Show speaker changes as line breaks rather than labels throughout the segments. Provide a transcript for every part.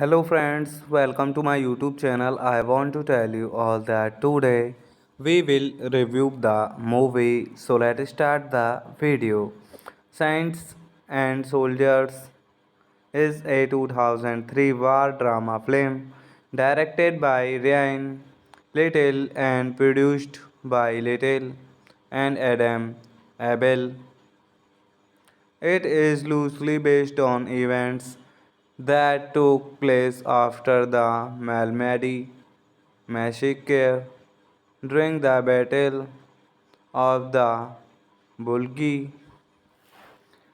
Hello friends, welcome to my YouTube channel. I want to tell you all that today we will review the movie. So let's start the video. Saints and Soldiers is a 2003 war drama film directed by Ryan Little and produced by Little and Adam Abel. It is loosely based on events that took place after the Malmedy massacre during the Battle of the Bulge.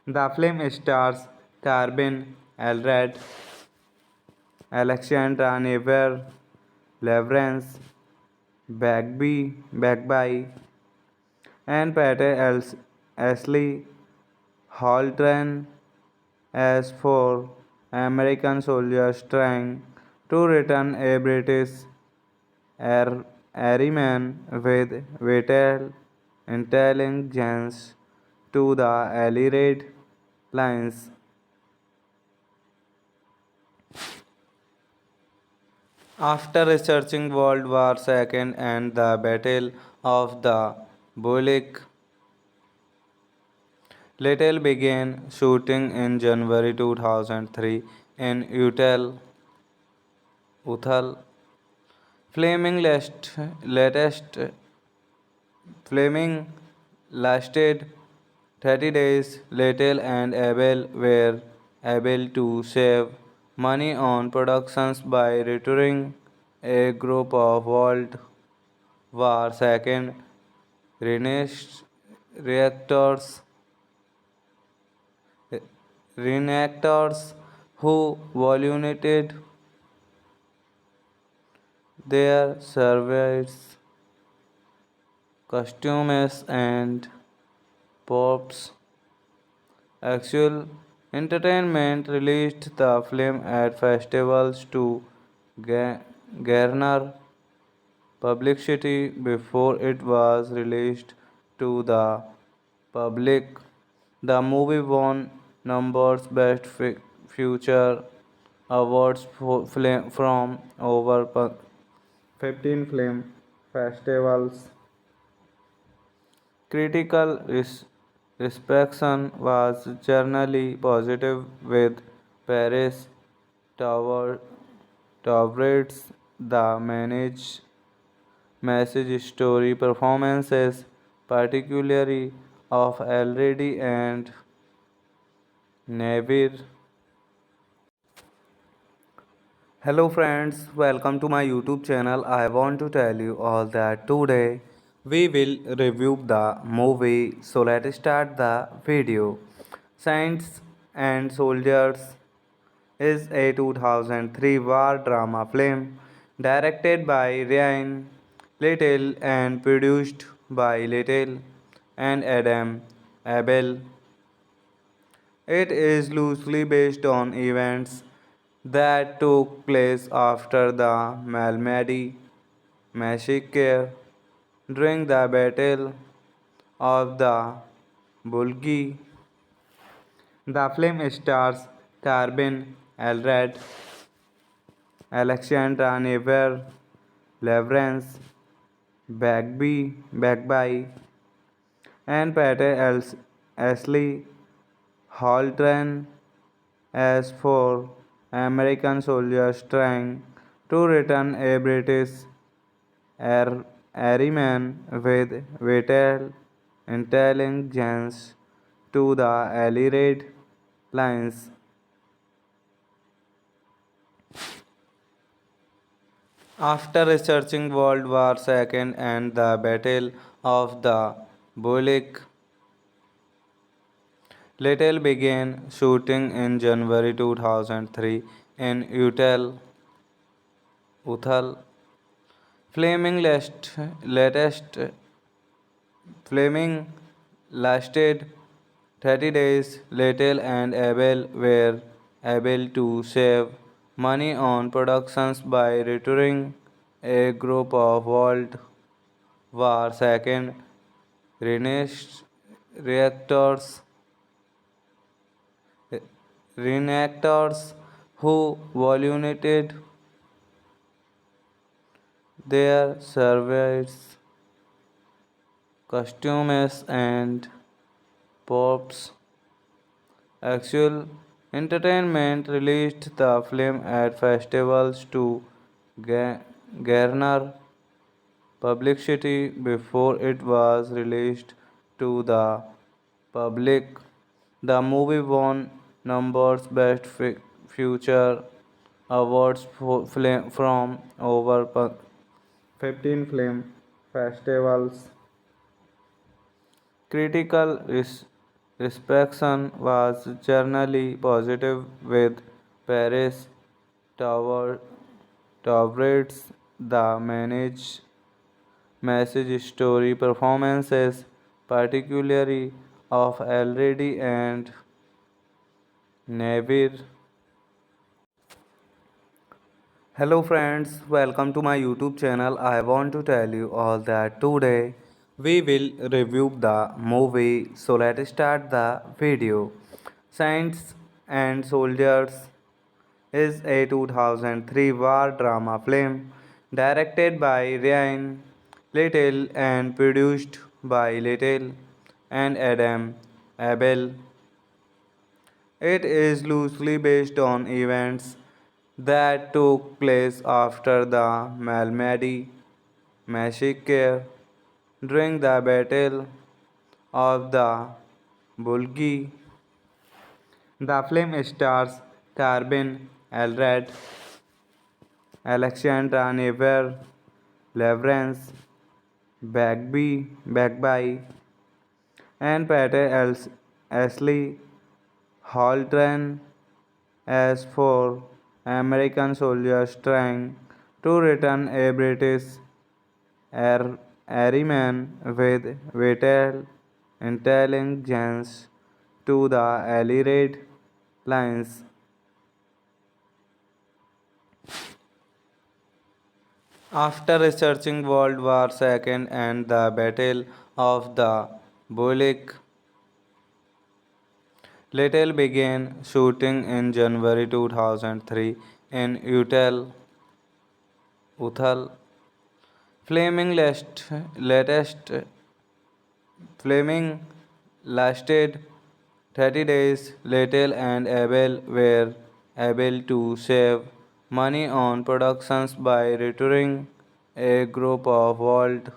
The film stars Carbin Elred, Alexandra Never, Leverance, Bagby, and Ashley Haltran as for American soldiers trying to return a British airman with vital intelligence to the Allied lines. After researching World War II and the Battle of the Bulge, Little began shooting in January 2003 in Uthal. Flaming latest Flaming lasted 30 days. Little and Abel were able to save money on productions by returning a group of World War II reactors, reenactors who volunteered their service, costumes, and props. Actual Entertainment released the film at festivals to garner publicity before it was released to the public. The movie won numbers Best Future awards from over 15 film festivals. Critical reception was generally positive, with Paris Tower Towards the managed message story performances, particularly of Already and Navir. Hello friends, welcome to my YouTube channel. I want to tell you all that today we will review the movie. So let's start the video. Saints and Soldiers is a 2003 war drama film directed by Ryan Little and produced by Little and Adam Abel. It is loosely based on events that took place after the Malmedy massacre during the Battle of the Bulgi. The film stars Carbin Elred, Alexandra Never, Leverance, Bagby, and Ashley Haltran as for American soldiers trying to return a British airman with vital intelligence to the Allied lines. After researching World War II and the Battle of the Bulge, Little began shooting in January 2003 in Uthal. Flaming latest Flaming lasted 30 days. Little and Abel were able to save money on productions by returning a group of World War II reactors, reenactors who volunteered their service, costumes, and props. Actual Entertainment released the film at festivals to garner publicity before it was released to the public. The movie won numbers Best Future awards from over 15 film festivals. Critical reception was generally positive, with Paris Tower Towards the message story performances, particularly of Already and Navir. Hello friends, welcome to my YouTube channel. I want to tell you all that today we will review the movie. So let's start the video. Saints and Soldiers is a 2003 war drama film directed by Ryan Little and produced by Little and Adam Abel. It is loosely based on events that took place after the Malmedy massacre during the Battle of the Bulgi. The film stars Carbin Elred, Alexandra Never, Leverance, Bagby, and Ashley Haltran as for American soldiers trying to return a British airman with vital intelligence to the Allied lines. After researching World War II and the Battle of the Bulge, Little began shooting in January 2003 in Uthal. Latest Flaming lasted 30 days. Little and Abel were able to save money on productions by returning a group of World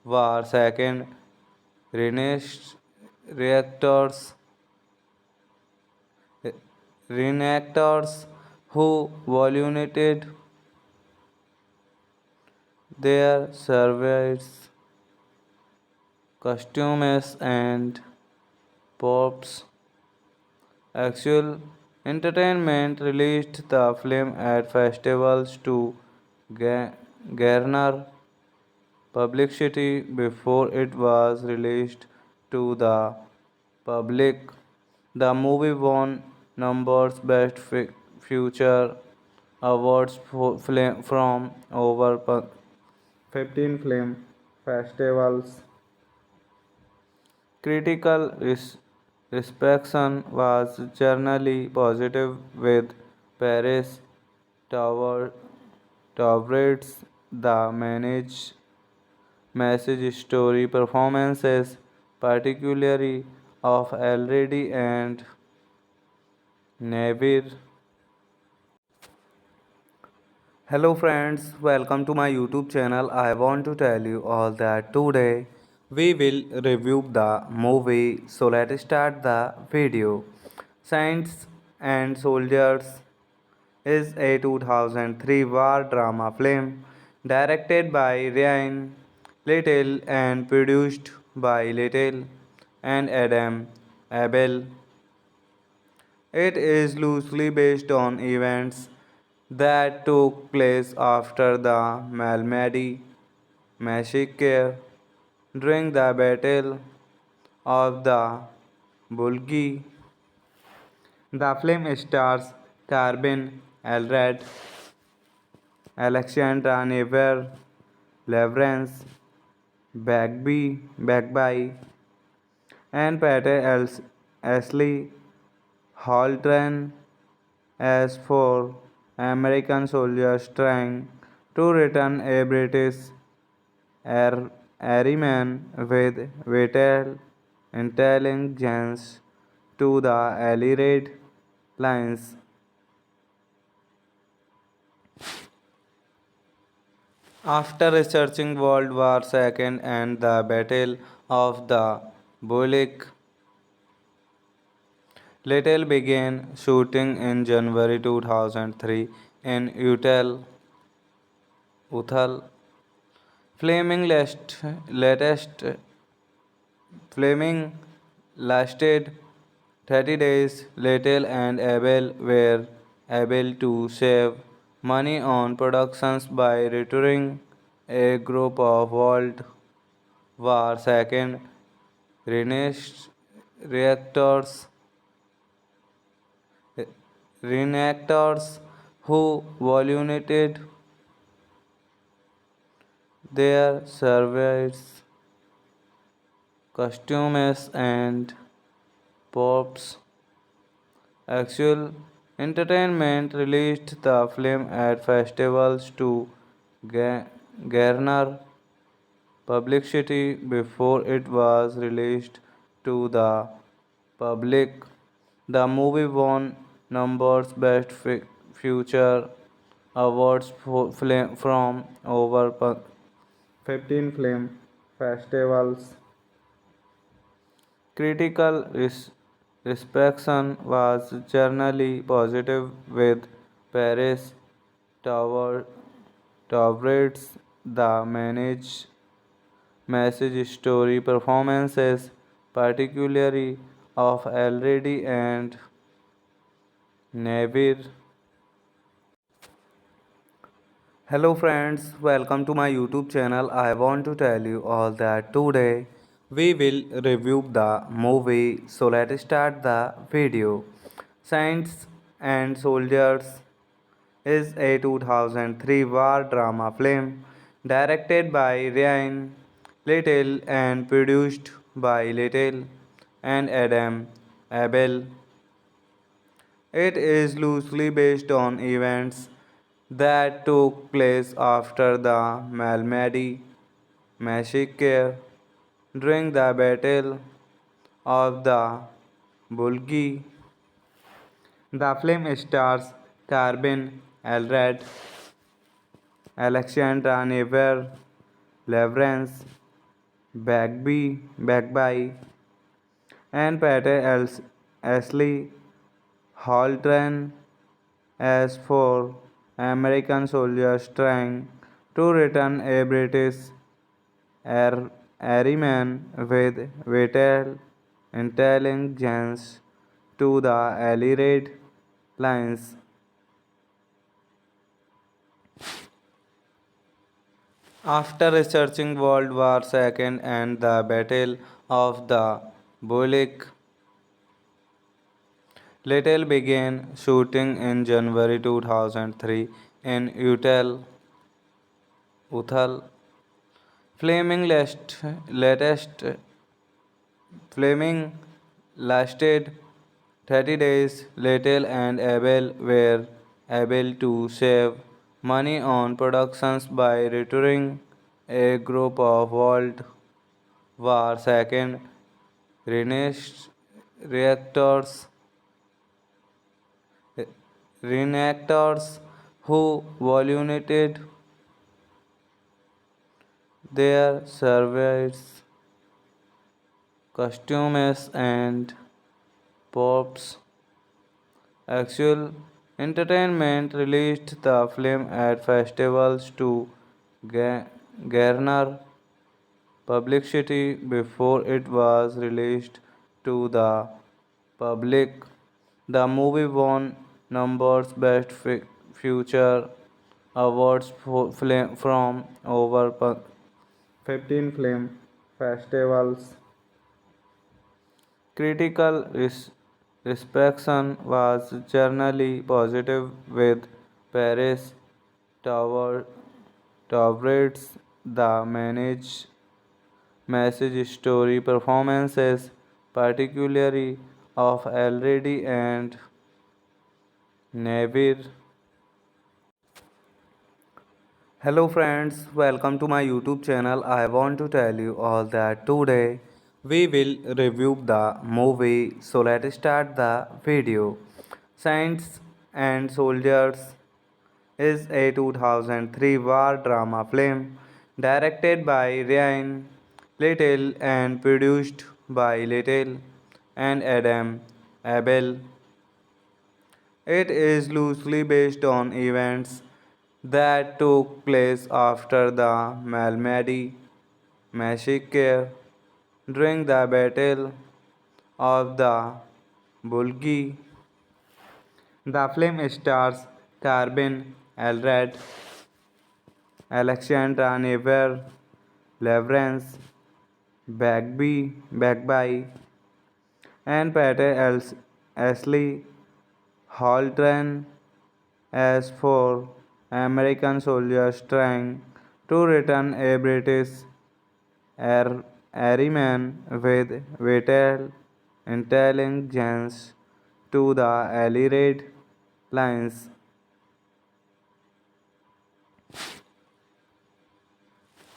War II reactors, reenactors who volunteered their service, costumes, and props. Actual Entertainment released the film at festivals to garner publicity before it was released to the public. The movie won numbers Best Future awards from over 15 film festivals. Critical reception was generally positive with Paris Tower Towards the message story performances, particularly of Already and Navir. Hello friends, welcome to my YouTube channel. I want to tell you all that today we will review the movie. So let's start the video. Saints and Soldiers is a 2003 war drama film directed by Ryan Little and produced by Little and Adam Abel. It is loosely based on events that took place after the Malmedy massacre during the Battle of the Bulgi. The film stars Carbin Elred, Alexandra Never, Leverance, Bagby, and Ashley Haltran as four American soldiers trying to return a British airman with vital intelligence to the Allied lines. After researching World War II and the Battle of the Bulge, Little began shooting in January 2003 in Uthal. Flaming latest Flaming lasted 30 days. Little and Abel were able to save money on productions by returning a group of World War II reactors, reenactors who volunteered their service, costumes, and props. Actual Entertainment released the film at festivals to garner publicity before it was released to the public. The movie won numbers Best Future awards from over 15 film festivals. Critical reception was generally positive with Paris Tower towards the message story performances, particularly of Already and Navir. Hello friends, welcome to my YouTube channel. I want to tell you all that today we will review the movie. So let's start the video. Saints and Soldiers is a 2003 war drama film directed by Ryan Little and produced by Little and Adam Abel. It is loosely based on events that took place after the Malmedy massacre during the Battle of the Bulgi. The film stars Carbin Elred, Alexandra Never, Leverance, Bagby, and Ashley Haldren as four American soldiers trying to return a British airman with vital intelligence to the Allied lines. After researching World War II and the Battle of the Bulge, Little began shooting in January 2003 in Uthal. Latest Fleming lasted 30 days. Little and Abel were able to save money on productions by returning a group of World War II reactors, reenactors who volunteered their service, costumes, and props. Actual Entertainment released the film at festivals to garner publicity before it was released to the public. The movie won numbers Best Future awards from over 15 film festivals. Critical reception was generally positive with Paris Tower towards the message story performances, particularly of Already and Navir. Hello friends, welcome to my YouTube channel. I want to tell you all that today we will review the movie. So let's start the video. Saints and Soldiers is a 2003 war drama film directed by Ryan Little and produced by Little and Adam Abel. It is loosely based on events that took place after the Malmedy massacre during the Battle of the Bulge. The film stars Carbin Elred, Alexandra Never, Leverance, Bagby, and Ashley Haldren as four American soldiers trying to return a British airman with vital intelligence to the Allied lines.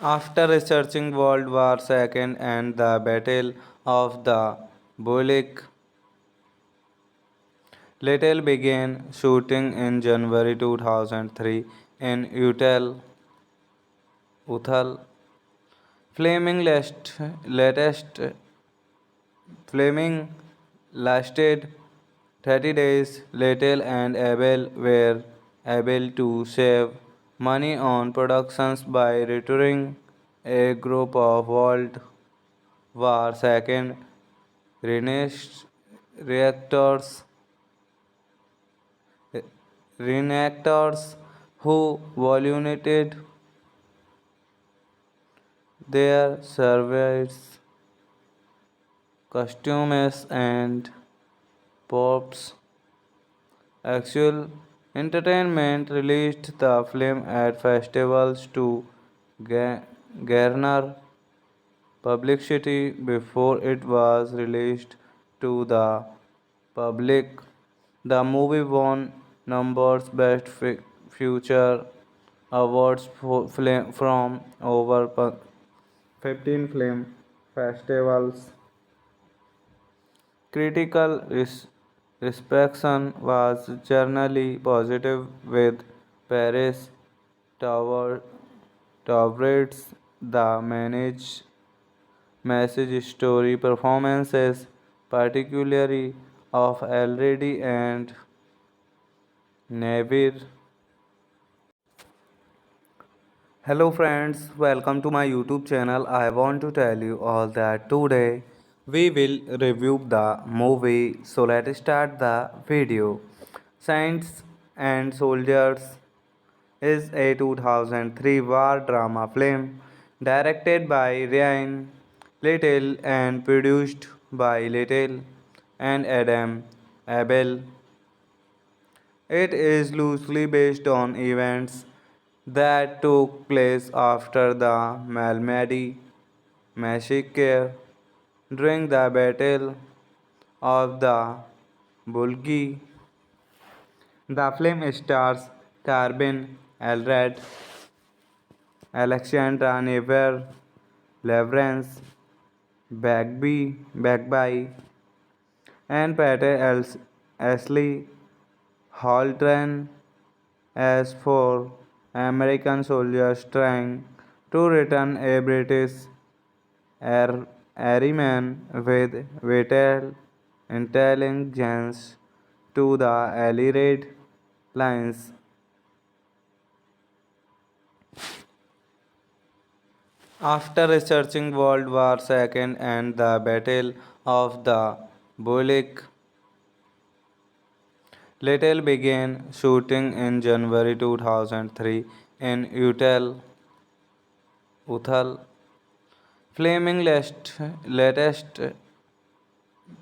After researching World War II and the Battle of the Bulge, Little began shooting in January 2003 in Uthal. Latest Fleming lasted 30 days. Little and Abel were able to save money on productions by returning a group of World War II reactors, reenactors who volunteered their service, costumes, and props. Actual Entertainment released the film at festivals to garner publicity before it was released to the public. The movie won numbers Best Future awards from over 15 film festivals. Critical reception was generally positive with Paris tower tolerates the managed message story performances, particularly of Already and Navir. Hello friends, welcome to my YouTube channel. I want to tell you all that today we will review the movie. So let's start the video. Saints and Soldiers is a 2003 war drama film directed by Ryan Little and produced by Little and Adam Abel. It is loosely based on events that took place after the Malmedy massacre during the Battle of the Bulgi. The film stars Carbin Elred, Alexandra Never, Leverance, Bagby, and Ashley Haltran as four American soldiers trying to return a British airman with vital intelligence to the Allied lines. After researching World War II and the Battle of the Bulge, Little began shooting in January 2003 in Uthal. Flaming latest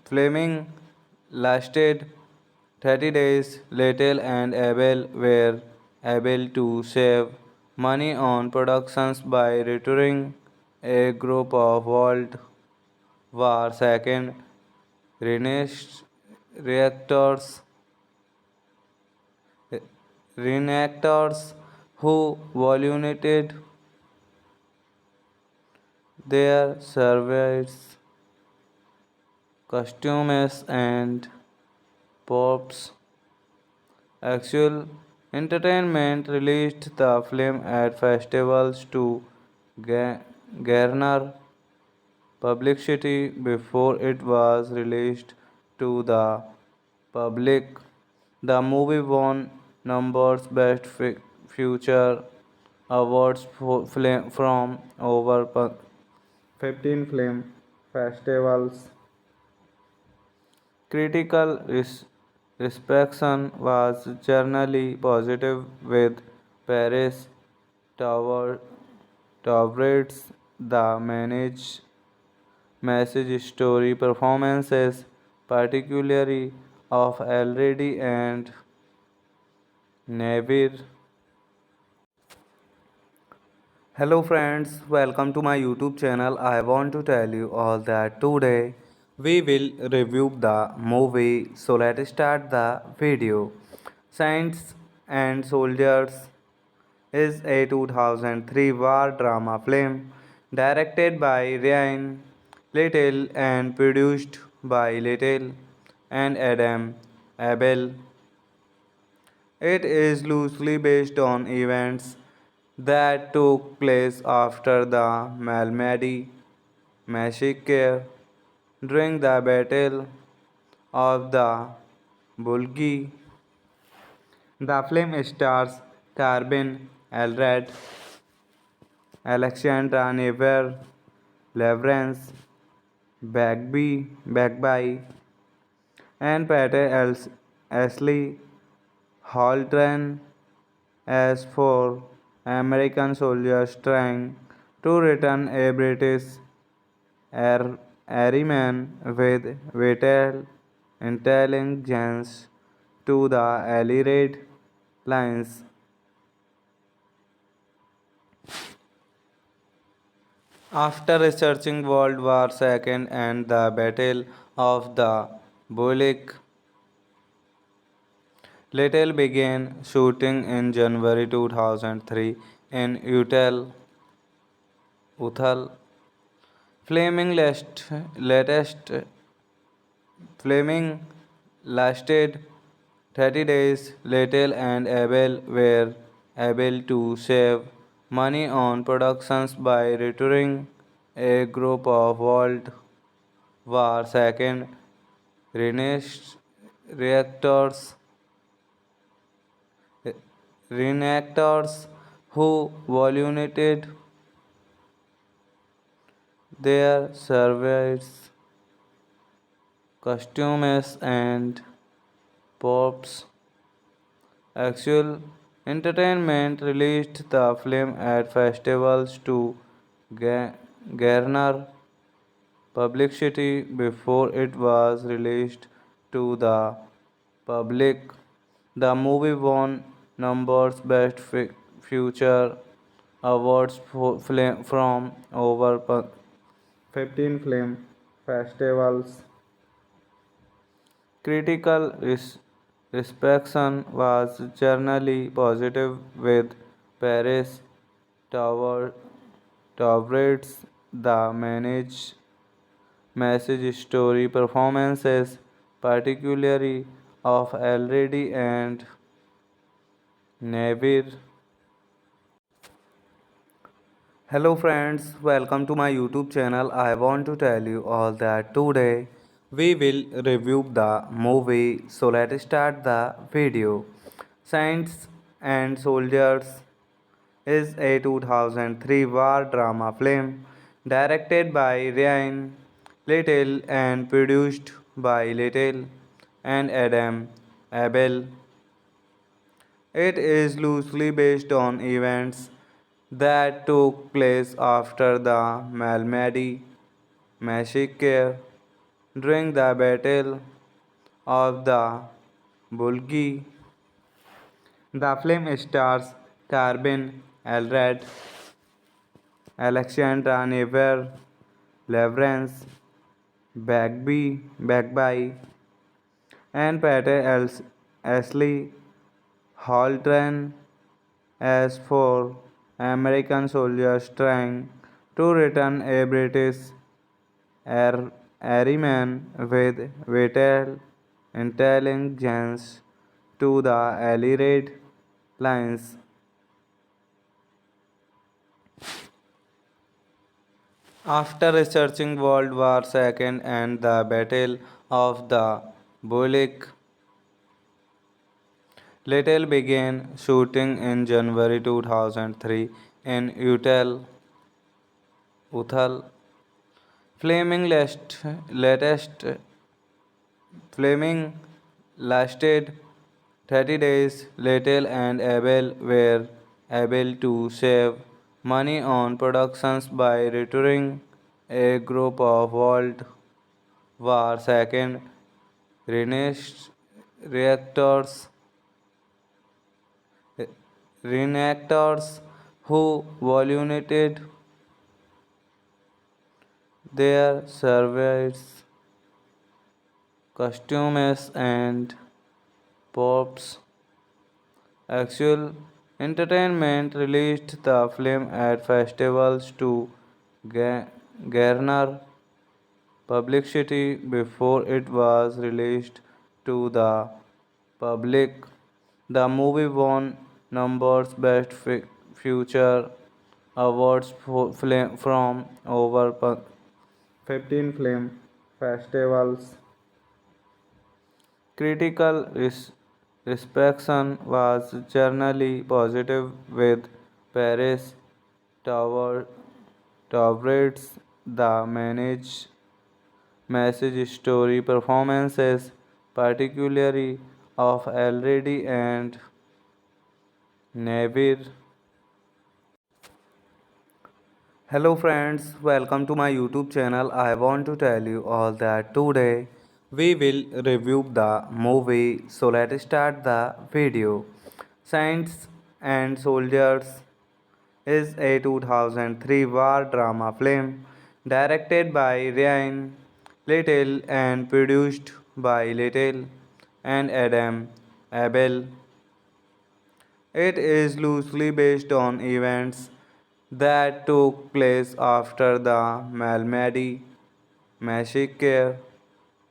Flaming lasted 30 days. Little and Abel were able to save money on productions by returning a group of World War II reactors reenactors who volunteered their service costumes and props. Actual Entertainment released the film at festivals to garner publicity before it was released to the public. The movie won numbers Best Future awards from over 15 film festivals. Critical reception was generally positive, with Paris Tower tolerates the managed message story performances, particularly of Already and Navir. Hello friends, welcome to my YouTube channel. I want to tell you all that today we will review the movie. So let's start the video. Saints and Soldiers is a 2003 war drama film directed by Ryan Little and produced by Little and Adam Abel. It is loosely based on events that took place after the Malmedy massacre during the Battle of the Bulgi. The film stars Carbin Elred, Alexandra Never, Leverance, Bagby, and Ashley Haltran as four American soldiers trying to return a British airman with vital intelligence to the Allied lines. After researching World War II and the Battle of the Bulge, Little began shooting in January 2003 in Uthal. Latest Flaming lasted 30 days. Little and Abel were able to save money on productions by returning a group of World War II reactors, reenactors who volunteered their service, costumes, and props. Actual Entertainment released the film at festivals to garner publicity before it was released to the public. The movie won numbers Best Future awards from over 15 film festivals. Critical reception was generally positive, with Paris Tower Towards the message story performances, particularly of Already and Navir. Hello friends, welcome to my YouTube channel. I want to tell you all that today we will review the movie. So let's start the video. Saints and Soldiers is a 2003 war drama film directed by Ryan Little and produced by Little and Adam Abel. It is loosely based on events that took place after the Malmedy massacre during the Battle of the Bulgi. The film stars Carbin Elred, Alexandra Never, Leverance, Bagby, and Pate Ashley Haldren as four American soldiers trying to return a British airman with vital intelligence to the Allied lines. After researching World War II and the Battle of the Bulge, Little began shooting in January 2003 in Uthal. Flaming latest Flaming lasted 30 days. Little and Abel were able to save money on productions by returning a group of World War II reactors, reenactors who volunteered their service, costumes, and props. Actual Entertainment released the film at festivals to garner publicity before it was released to the public. The movie won numbers Best Future awards from over 15 film festivals. Critical reception was generally positive, with Paris Tower towards the message story performances, particularly of Already and Navir. Hello friends, welcome to my YouTube channel. I want to tell you all that today we will review the movie. So let's start the video. Saints and Soldiers is a 2003 war drama film directed by Ryan Little and produced by Little and Adam Abel. It is loosely based on events that took place after the Malmedy massacre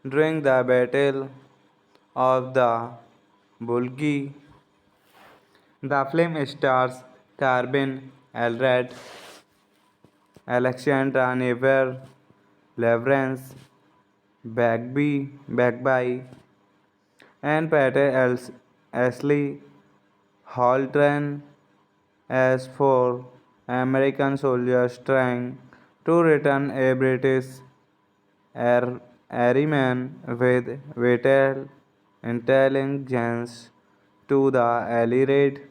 during the Battle of the Bulgi. The film stars Carbin Elred, Alexandra Never, Leverance, Bagby, and Ashley Haldren as four American soldiers trying to return a British airman with vital intelligence to the Allied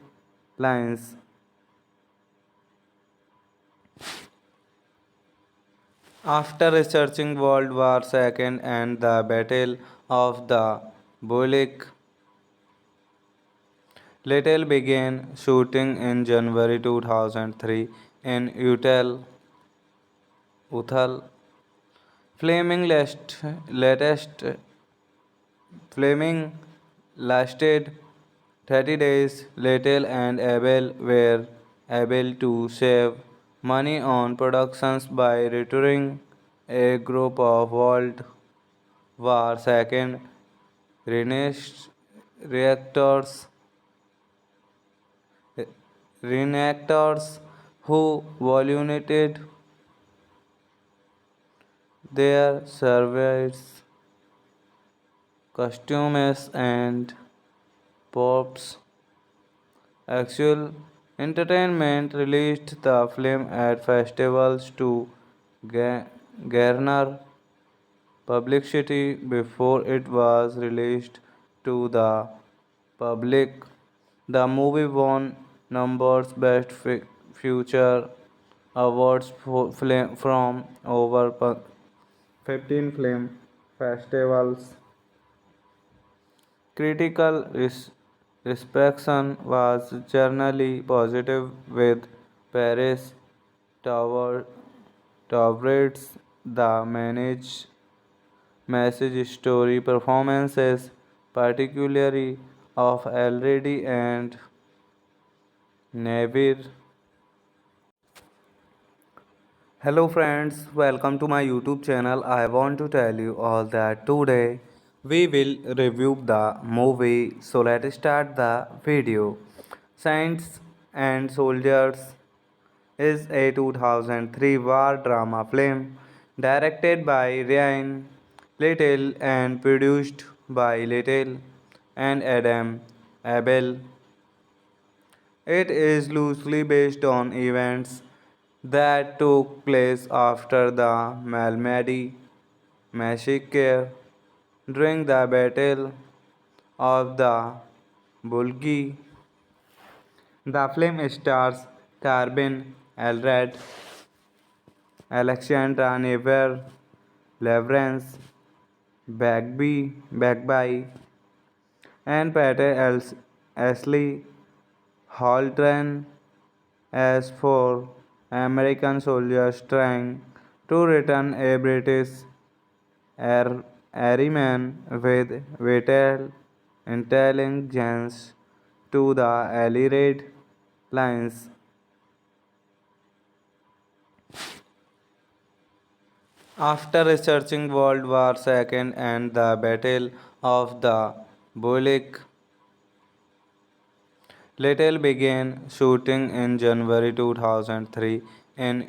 lines. After researching World War II and the Battle of the Bulge, Little began shooting in January 2003 in Uthal. Latest Fleming lasted 30 days. Little and Abel were able to save money on productions by returning a group of World War II reactors, reenactors who volunteered their service, costumes, and props. Actual Entertainment released the film at festivals to garner publicity before it was released to the public. The movie won numbers Best Future awards from over 15 film festivals. Critical reception was generally positive with Paris Tower Towards the managed message story performances, particularly of Already and Navir. Hello friends, welcome to my YouTube channel. I want to tell you all that today we will review the movie. So let's start the video. Saints and Soldiers is a 2003 war drama film directed by Ryan Little and produced by Little and Adam Abel. It is loosely based on events that took place after the Malmedy massacre during the Battle of the Bulge. The film stars Carbin Elred, Alexandra Never, Leverance, Bagby, and Ashley Haldren as four American soldiers trying to return a British airman with vital intelligence to the Allied lines. After researching World War II and the Battle of the Bulge, Little began shooting in January 2003 in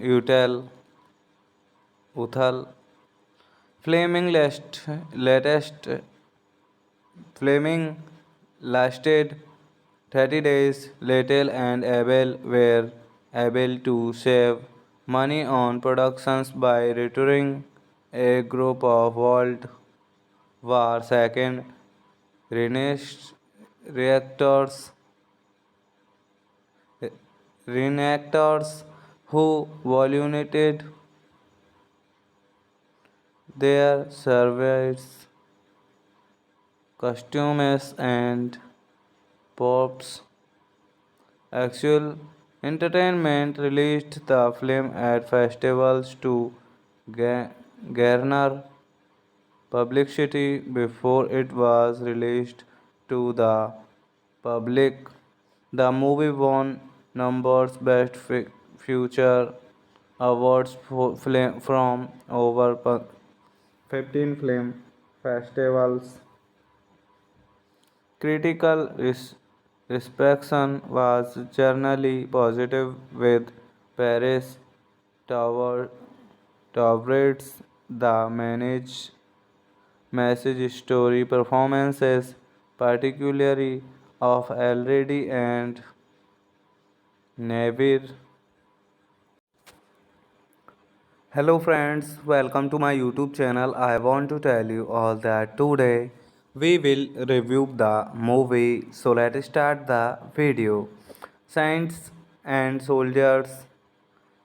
Uthal. Latest Fleming lasted 30 days. Little and Abel were able to save money on productions by returning a group of World War II reactors, reenactors who volunteered their service, costumes, and props. Actual Entertainment released the film at festivals to garner publicity before it was released to the public. The movie won numbers Best Future awards from over 15 film festivals. Critical reception was generally positive with Paris Tower Towards the message story performances, particularly of Already and Navir. Hello friends, welcome to my YouTube channel. I want to tell you all that today we will review the movie. So let's start the video. Saints and Soldiers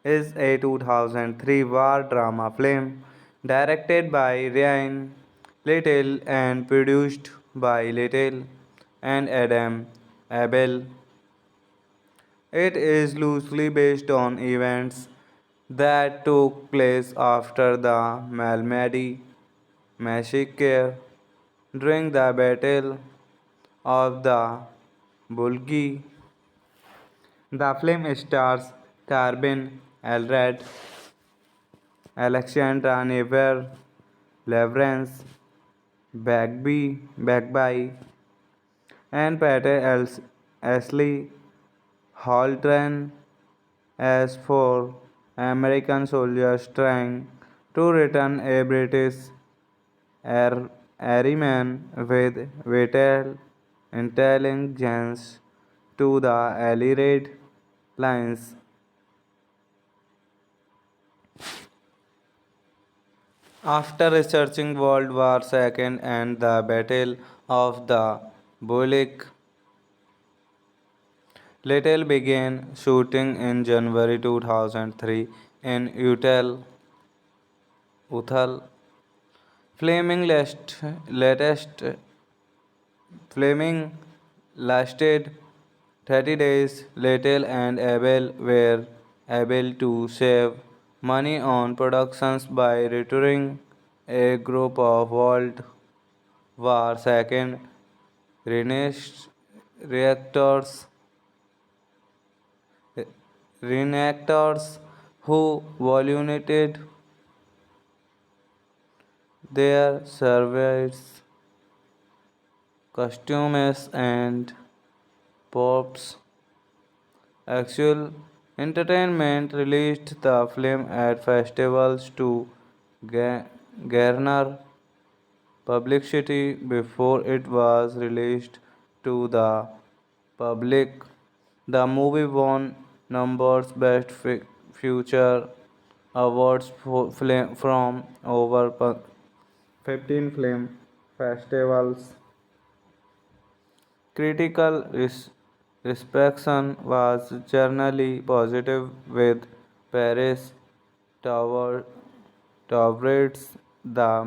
is a 2003 war drama film directed by Ryan Little and produced by Little and Adam Abel. It is loosely based on events that took place after the Malmedy massacre during the Battle of the Bulgi. The film stars Carbin Elred, Alexandra Never, Leverance, Bagby, and Ashley Haltran as for American soldiers trying to return a British airman with vital intelligence to the Allied lines. After researching World War II and the Battle of the Bulge, Little began shooting in January 2003 in Uthal. Flaming latest Flaming lasted 30 days. Little and Abel were able to save money on productions by returning a group of World War II reactors, reenactors who volunteered their service, costumes, and props. Actual Entertainment released the film at festivals to garner publicity before it was released to the public. The movie won numbers Best Future awards from over 15 film festivals. Critical reception was generally positive with Paris Tower towards the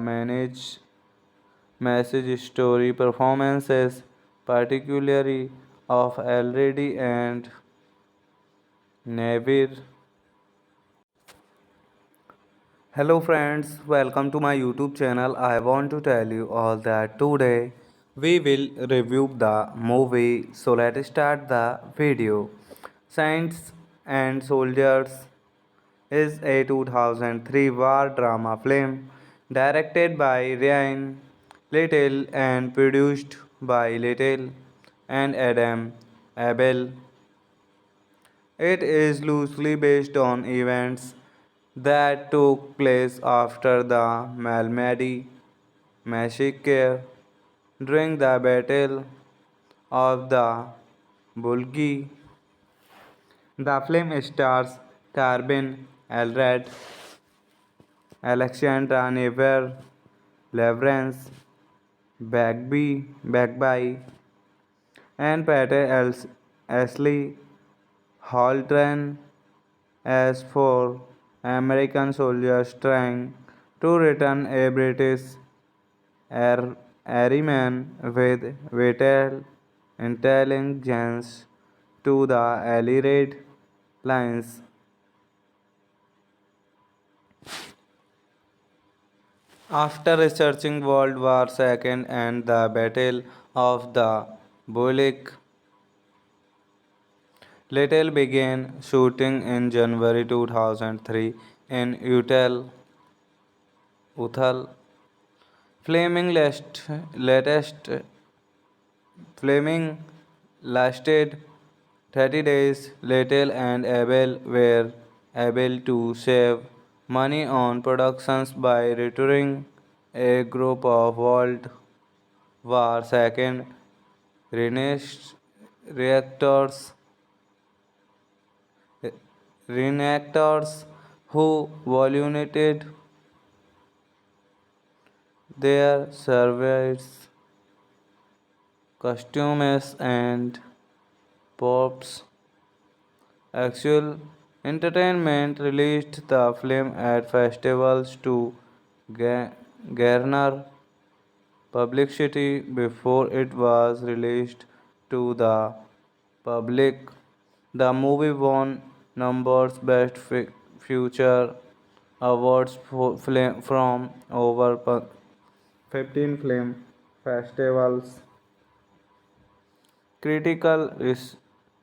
message story performances, particularly of Already and Navir. Hello friends, welcome to my YouTube channel. I want to tell you all that today we will review the movie. So let's start the video. Saints and Soldiers is a 2003 war drama film directed by Ryan Little and produced by Little and Adam Abel. It is loosely based on events that took place after the Malmedy massacre during the Battle of the Bulgi. The film stars Carbin Elred, Alexandra Never, Leverance, Bagby, and Ashley Haltran as for American soldiers trying to return a British airman with vital intelligence to the Allied lines. After researching World War II and the Battle of the Bulge, Little began shooting in January 2003 in Uthal. Flaming latest Flaming lasted 30 days. Little and Abel were able to save money on productions by returning a group of World War II reactors, reenactors who volunteered their service, costumes, and props. Actual Entertainment released the film at festivals to garner publicity before it was released to the public. The movie won numbers Best Future awards from over 15 film festivals. Critical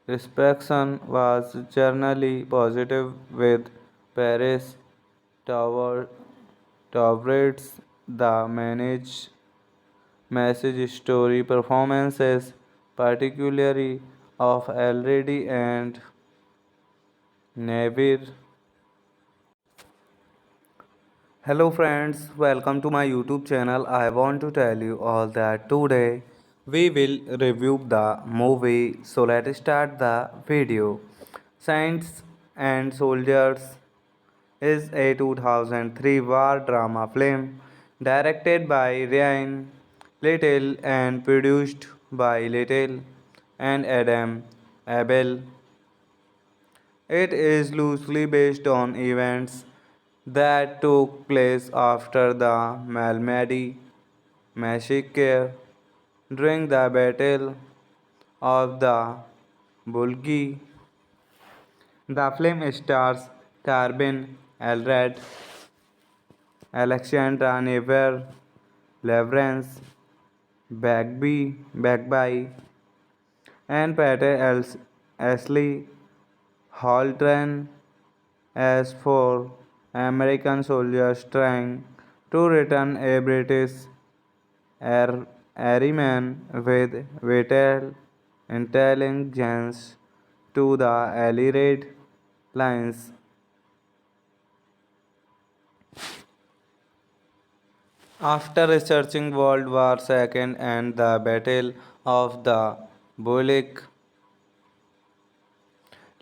reception was generally positive, with Paris Tower Towards the message story performances, particularly of Already and Navir. Hello friends, welcome to my YouTube channel. I want to tell you all that today we will review the movie. So let's start the video. Saints and Soldiers is a 2003 war drama film directed by Ryan Little and produced by Little and Adam Abel. It is loosely based on events that took place after the Malmedy massacre during the Battle of the Bulge. The film stars Carbin Elred, Alexandra Never, Leverance Bagby, and Peter Ashley Haltran as for American soldiers trying to return a British airman with vital intelligence to the Allied lines. After researching World War II and the Battle of the Bulge,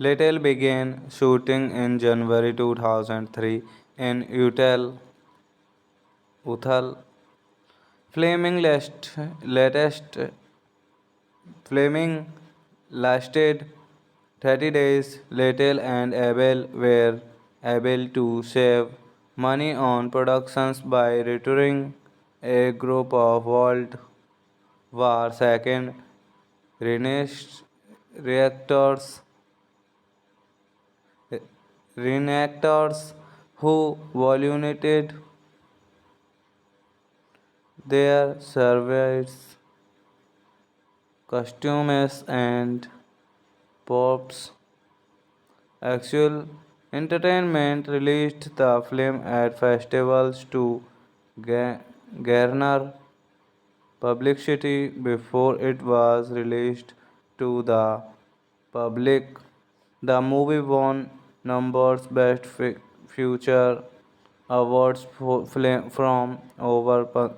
Little began shooting in January 2003 in Uthal. Flaming latest Flaming lasted 30 days. Little and Abel were able to save money on productions by returning a group of World War II reactors, reenactors who volunteered their service, costumes, and props. Actual Entertainment released the film at festivals to garner publicity before it was released to the public. The movie won numbers Best Future awards from over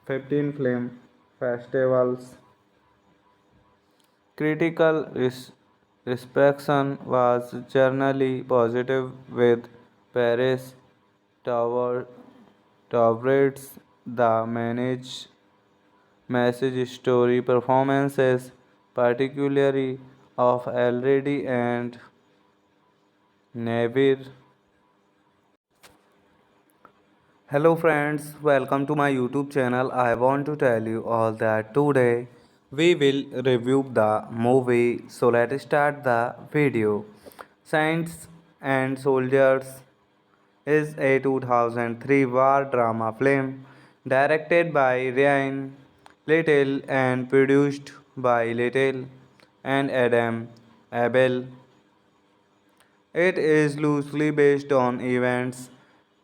15 film festivals. Critical reception was generally positive, with Paris Tower towards the message story performances, particularly of Already and Navir. Hello friends, welcome to my YouTube channel. I want to tell you all that today we will review the movie. So let's start the video. Saints and Soldiers is a 2003 war drama film directed by Ryan Little and produced by Little and Adam Abel. It is loosely based on events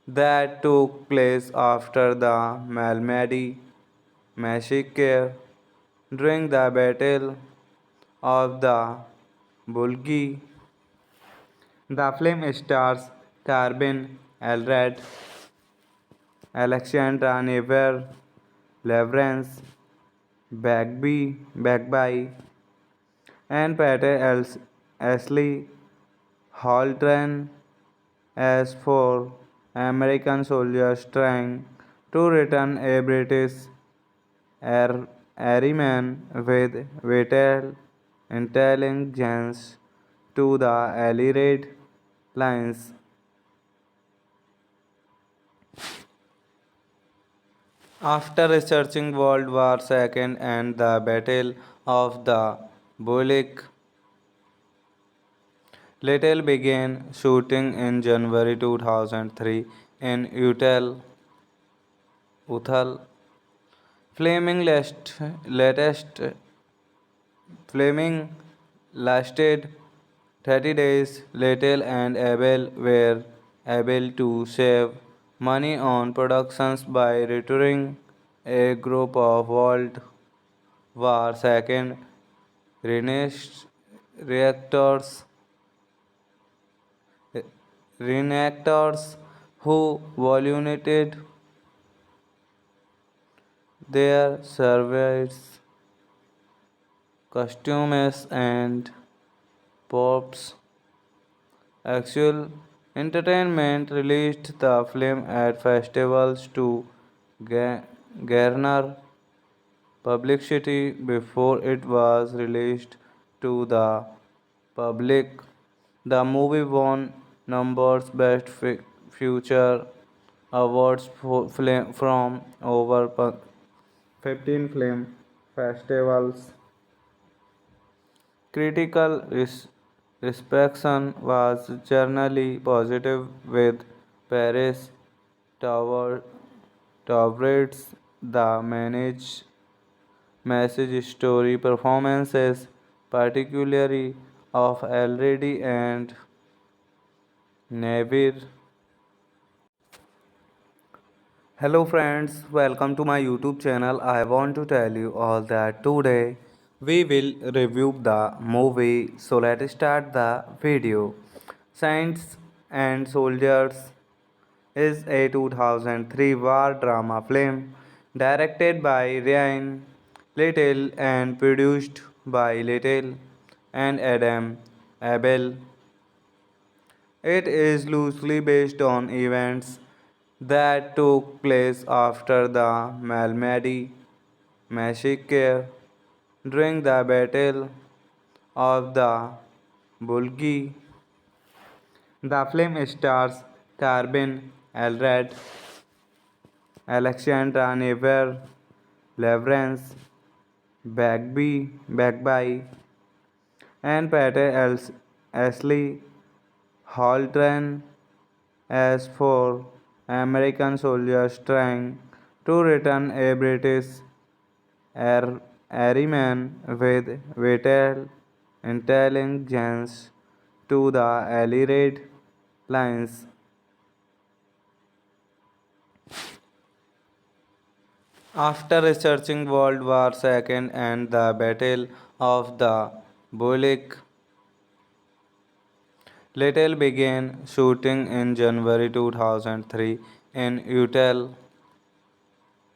that took place after the Malmedy massacre during the Battle of the Bulgi. The film stars Carbin Elred, Alexandra Never, Leverance, Bagby, and Ashley Haldren as four American soldiers trying to return a British airman with vital intelligence to the Allied lines. After researching World War II and the Battle of the Bulge, Little began shooting in January 2003 in Uthal. Latest Fleming lasted 30 days. Little and Abel were able to save money on productions by returning a group of World War II reactors, reenactors who volunteered their service, costumes, and props. Actual Entertainment released the film at festivals to garner publicity before it was released to the public. The movie won numbers Best Future awards from over 15 film festivals. Critical reception was generally positive with Paris Tower Towards the managed message story performances, particularly of Already and Navir. Hello friends, welcome to my YouTube channel. I want to tell you all that today we will review the movie. So let's start the video. Saints and Soldiers is a 2003 war drama film directed by Ryan Little and produced by Little and Adam Abel. It is loosely based on events that took place after the Malmedy massacre during the Battle of the Bulgi. The film stars Carbin Elred, Alexandra Never, Leverance, Bagby, and Ashley Haldren as four American soldiers trying to return a British airman with vital intelligence to the Allied lines. After researching World War II and the Battle of the Bulge, Little began shooting in January 2003 in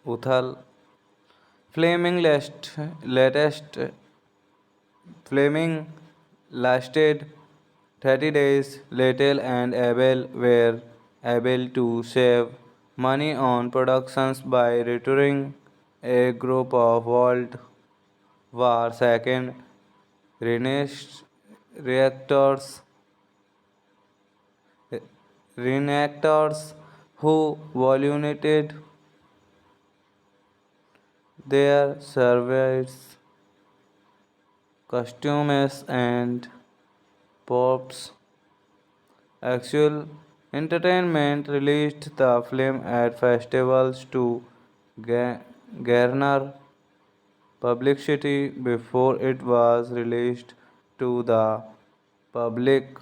Uthal. Latest Fleming lasted 30 days. Little and Abel were able to save money on productions by returning a group of World War II reactors, reenactors who volunteered their service, costumes, and props. Actual Entertainment released the film at festivals to garner publicity before it was released to the public.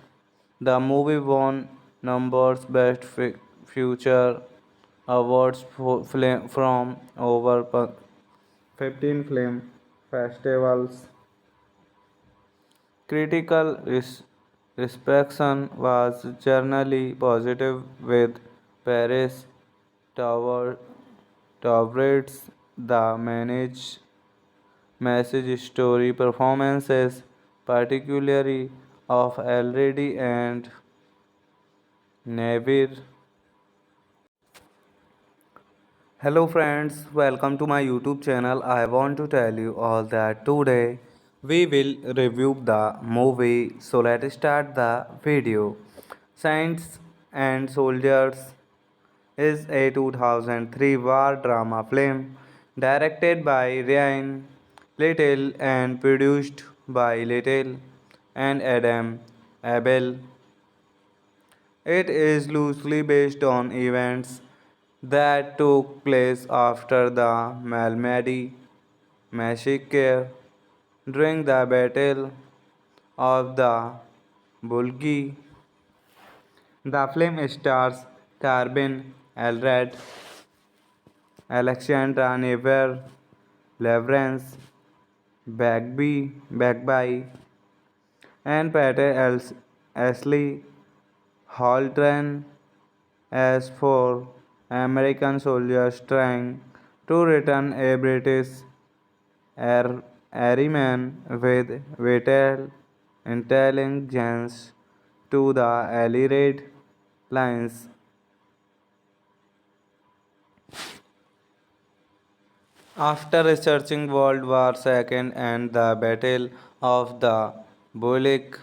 The movie won numbers Best Future awards from over 15 film festivals. Critical reception was generally positive, with Paris Tower Towards the managed message story performances, particularly of Already and Navir. Hello friends, welcome to my YouTube channel. I want to tell you all that today we will review the movie. So let's start the video. Saints and Soldiers is a 2003 war drama film directed by Ryan Little and produced by Little and Adam Abel. It is loosely based on events that took place after the Malmedy massacre during the Battle of the Bulgi. The film stars Carbin Elred, Alexandra Never, Leverance Bagby, and Ashley Haltran as for American soldiers trying to return a British airman with vital intelligence to the Allied lines. After researching World War II and the Battle of the Bulge,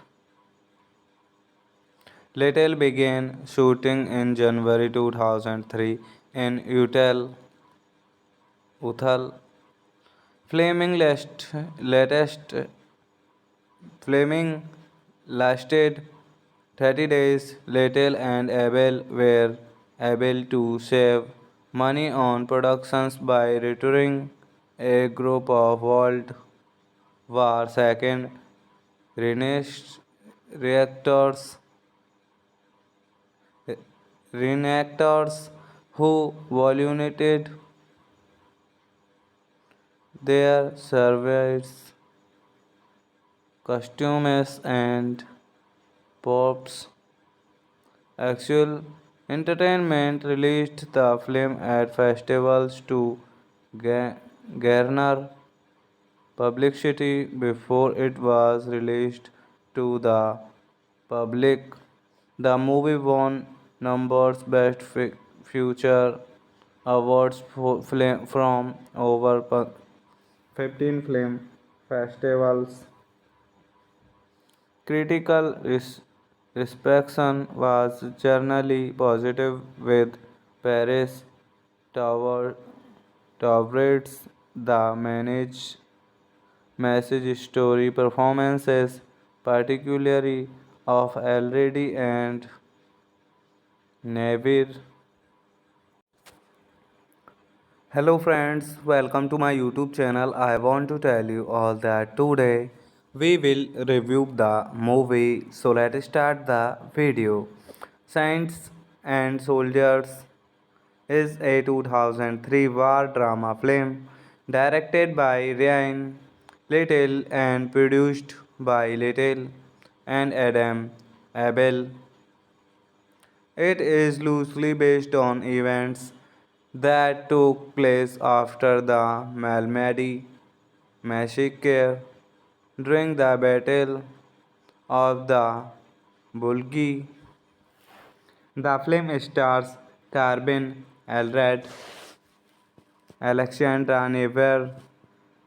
Little began shooting in January 2003 in Uthal. Flaming latest Flaming lasted 30 days. Little and Abel were able to save money on productions by returning a group of World War II reactors reenactors who volunteered their service costumes and props. Actual Entertainment released the film at festivals to garner publicity before it was released to the public. The movie won numbers Best Future awards from over 15 film festivals. Critical reception was generally positive, with Paris Tower towards the managed message story performances, particularly of Already and Navir. Hello friends, welcome to my YouTube channel. I want to tell you all that today we will review the movie. So let's start the video. Saints and Soldiers is a 2003 war drama film directed by Ryan Little and produced by Little and Adam Abel. It is loosely based on events that took place after the Malmedy massacre during the Battle of the Bulgi. The film stars Carbin Elred, Alexandra Never,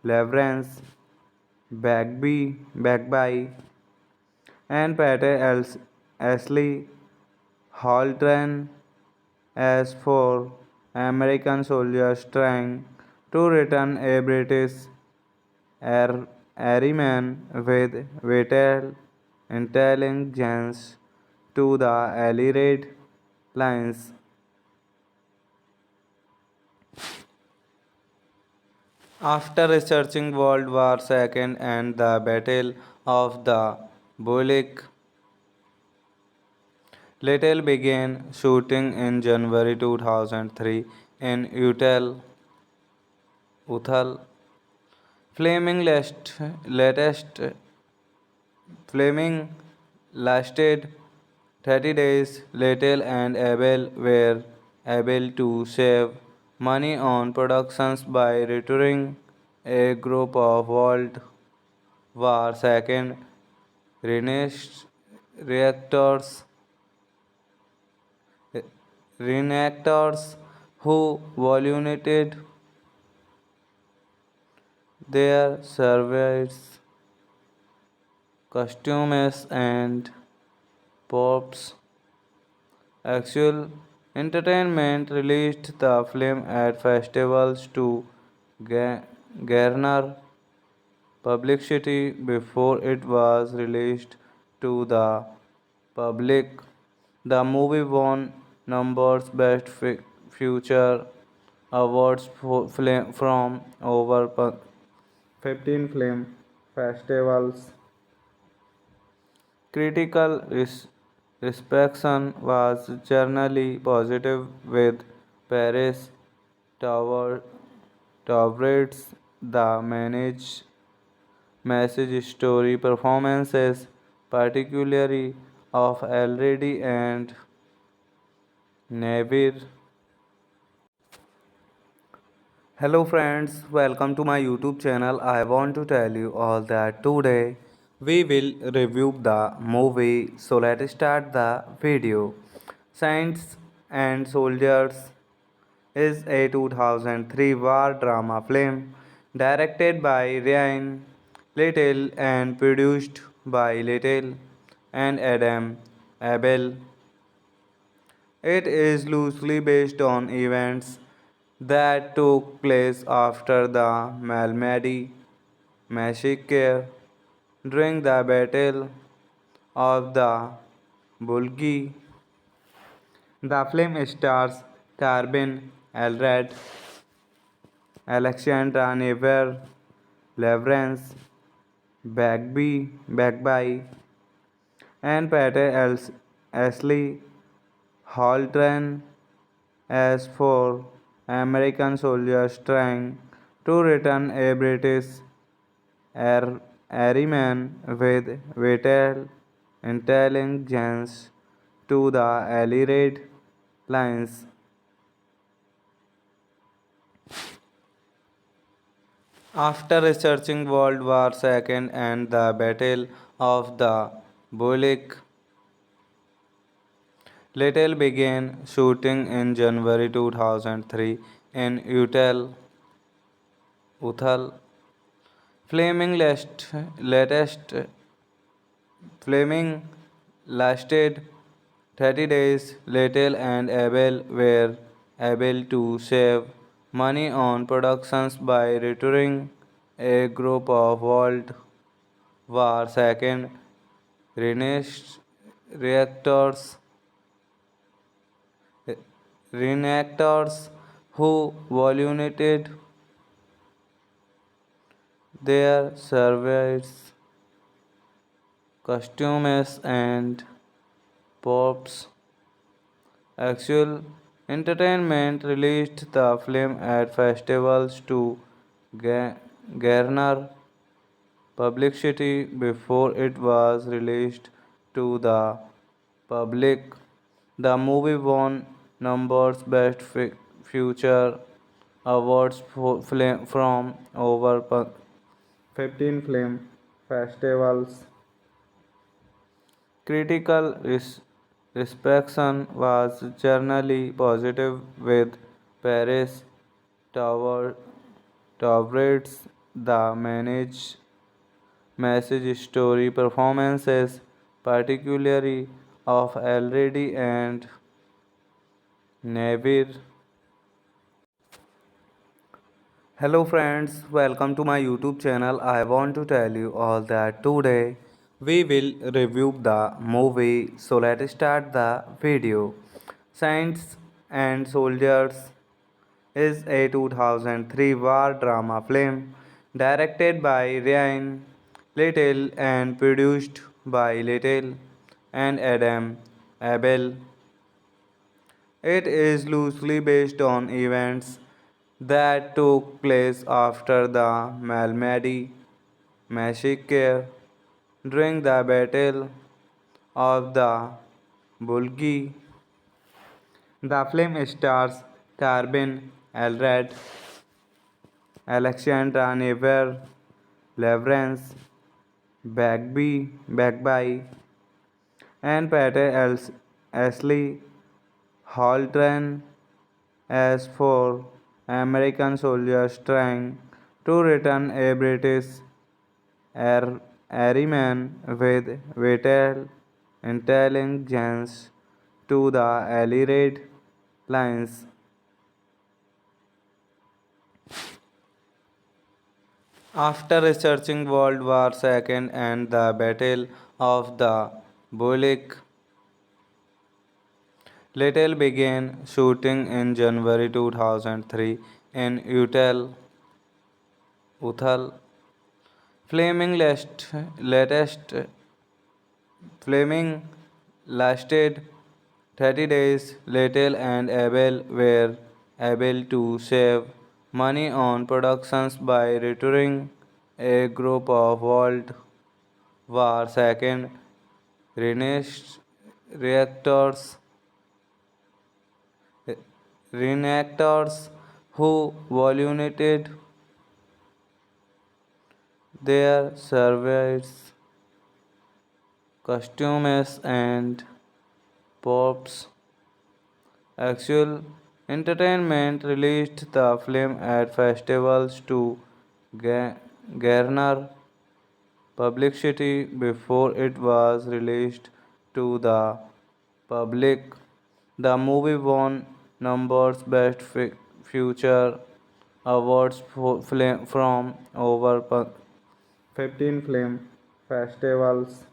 Leverance Bagby, and Ashley Haltran as for American soldiers trying to return a British airman with vital intelligence to the Allied lines. After researching World War II and the Battle of the Bulge, Little began shooting in January 2003 in Uthal. Flaming latest Flaming lasted 30 days. Little and Abel were able to save money on productions by returning a group of World War II Renaissance reactors, reenactors who volunteered their service, costumes, and props. Actual Entertainment released the film at festivals to garner publicity before it was released to the public. The movie won numbers Best Future awards from over 15 film festivals. Critical reception was generally positive with Paris Tower Towards the message story performances, particularly of Already and Navir. Hello friends, welcome to my YouTube channel. I want to tell you all that today we will review the movie. So let's start the video. Saints and Soldiers is a 2003 war drama film directed by Ryan Little and produced by Little and Adam Abel. It is loosely based on events that took place after the Malmedy massacre during the Battle of the Bulge. The film stars Carbin Elred, Alexandra Never, Leverance Bagby, and Peter Ashley Haltran as for American soldiers trying to return a British airman with vital intelligence to the Allied lines. After researching World War II and the Battle of the Bulge, Little began shooting in January 2003 in Uthal. Flaming latest Flaming lasted 30 days. Little and Abel were able to save money on productions by returning a group of World War II Renaissance reactors reenactors who volunteered their service, costumes, and props. Actual Entertainment released the film at festivals to garner publicity before it was released to the public. The movie won numbers Best Future awards from over 15 film festivals. Critical reception was generally positive with Paris Tower towards the message story performances, particularly of Already and Navir. Hello friends, welcome to my YouTube channel. I want to tell you all that today we will review the movie. So let's start the video. Saints and Soldiers is a 2003 war drama film directed by Ryan Little and produced by Little and Adam Abel. It is loosely based on events that took place after the Malmedy massacre during the Battle of the Bulgi. The film stars Carbin Elred, Alexandra Never, Leverance, Bagby, and Ashley Haltran as four American soldiers trying to return a British airman with vital intelligence to the Allied lines. After researching World War II and the Battle of the Bulge, Little began shooting in January 2003 in Uthal. Latest Fleming lasted 30 days. Little and Abel were able to save money on productions by returning a group of World War II reactors, reenactors who volunteered their service, costumes, and props. Actual Entertainment released the film at festivals to garner publicity before it was released to the public. The movie won numbers Best Future awards from over 15 film festivals.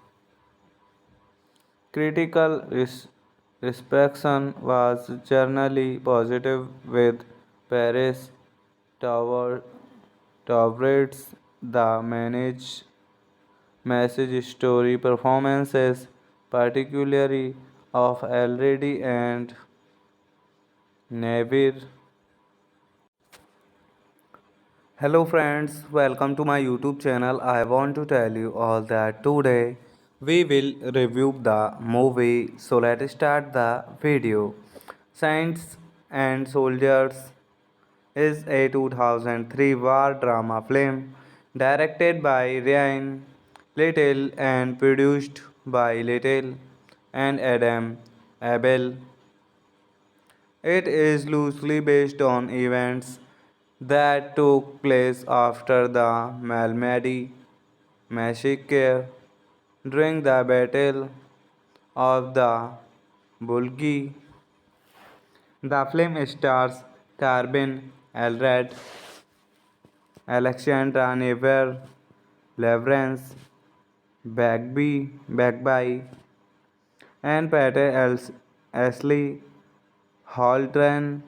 Critical reception was generally positive with Paris Tower Towards the managed message story performances, particularly of Already and Navir. Hello friends, welcome to my YouTube channel. I want to tell you all that today we will review the movie. So let's start the video. Saints and Soldiers is a 2003 war drama film directed by Ryan Little and produced by Little and Adam Abel. It is loosely based on events that took place after the Malmedy massacre during the Battle of the Bulgi. The film stars Carbin Elred, Alexandra Never, Leverance, Bagby, and Ashley Haltran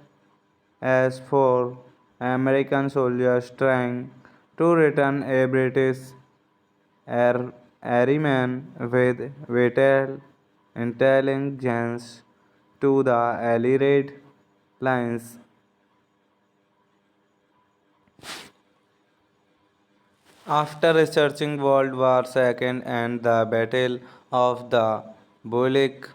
as four American soldiers trying to return a British airman with vital intelligence to the Allied lines. After researching World War II and the Battle of the Bulge,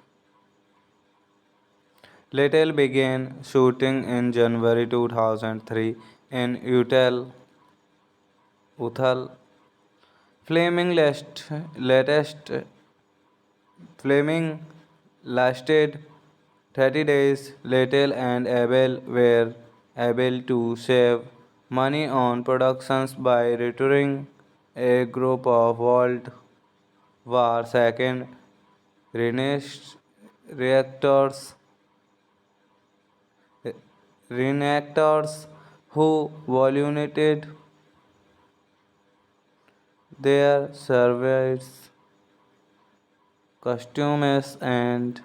Little began shooting in January 2003 in Uthal. Latest Fleming lasted 30 days. Little and Abel were able to save money on productions by returning a group of World War II reactors, reenactors who volunteered their service, costumes, and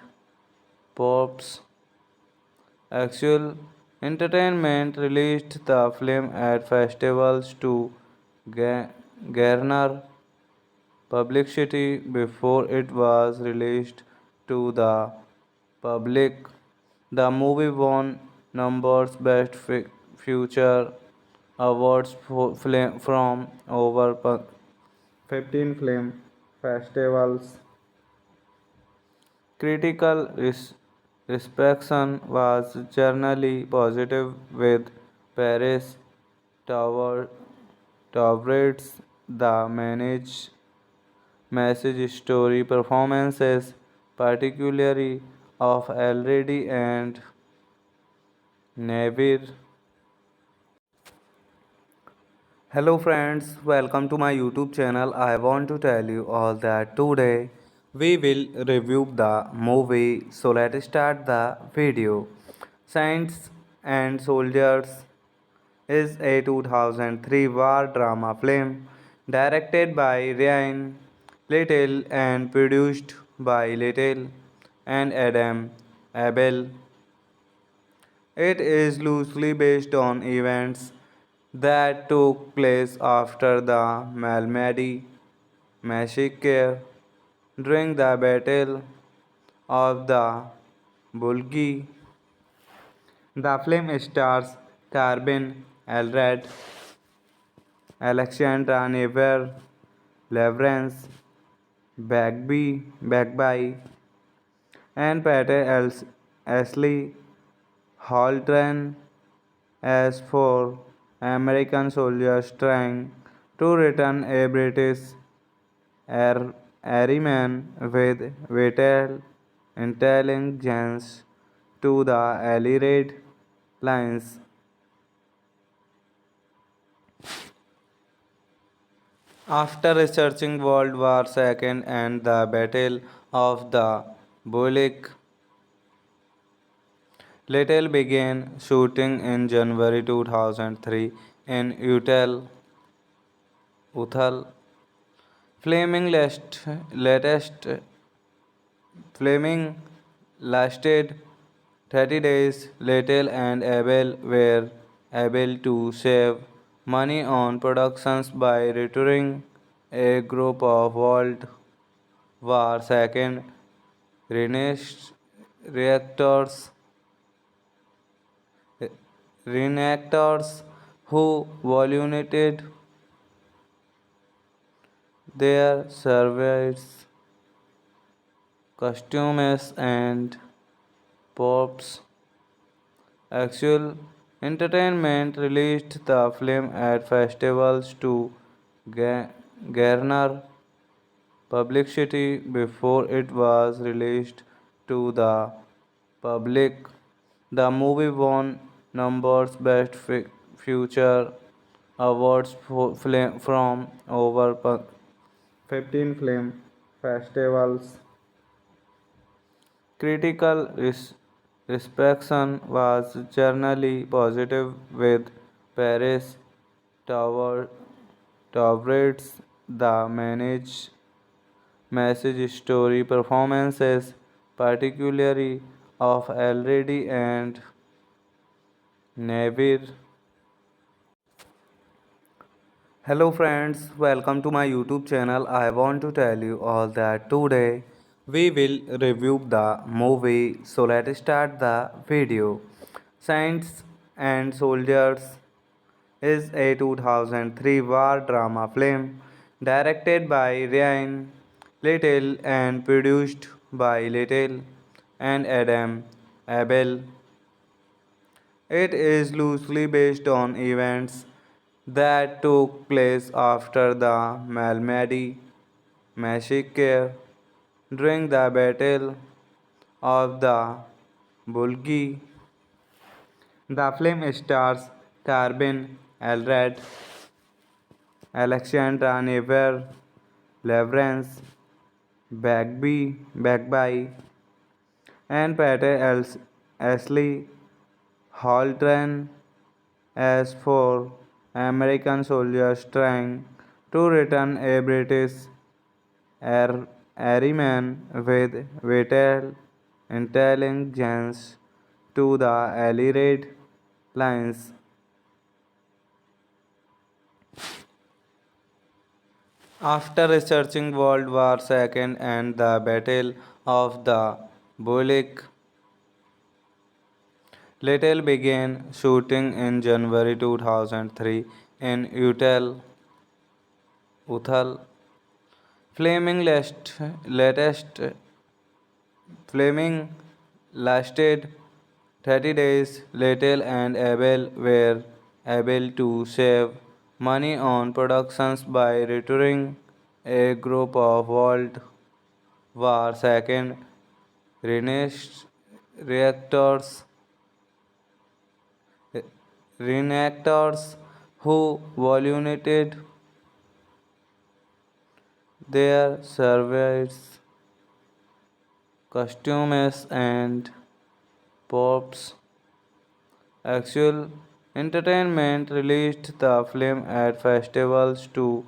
props. Actual Entertainment released the film at festivals to garner publicity before it was released to the public. The movie won numbers Best Future awards from over 15 film festivals. Critical reception was generally positive, with Paris Tower Towards the managed message story performances, particularly of Already and Navir. Hello friends, welcome to my YouTube channel. I want to tell you all that today we will review the movie. So let's start the video. Saints and Soldiers is a 2003 war drama film directed by Ryan Little and produced by Little and Adam Abel. It is loosely based on events that took place after the Malmedy massacre during the Battle of the Bulgi. The film stars Carbin Elred, Alexandra Never, Leverance, Bagby, and Ashley Haltran as for American soldiers trying to return a British airman with vital intelligence to the Allied lines. After researching World War II and the Battle of the Bulge, Little began shooting in January 2003 in Uthal. Flaming latest Flaming lasted 30 days. Little and Abel were able to save money on productions by returning a group of World War II reactors reenactors who volunteered their service costumes and props. Actual Entertainment released the film at festivals to garner publicity before it was released to the public. The movie won numbers Best Future awards from over 15 film festivals. Critical reception was generally positive, with Paris Tower towards the managed message story performances, particularly of Already and Navir. Hello friends, welcome to my YouTube channel. I want to tell you all that today we will review the movie. So let's start the video. Saints and Soldiers is a 2003 war drama film directed by Ryan Little and produced by Little and Adam Abel. It is loosely based on events that took place after the Malmedy massacre during the Battle of the Bulgi. The film stars Carbin Elred, Alexandra Never, Leverance, Bagby, and Ashley Haltran as for American soldiers trying to return a British airman with vital intelligence to the Allied lines. After researching World War II and the Battle of the Bulge, Little began shooting in January 2003 in Uthal. Flaming latest Flaming lasted 30 days. Little and Abel were able to save money on productions by returning a group of World War II Renaissance reactors reenactors who volunteered their service, costumes, and props. Actual Entertainment released the film at festivals to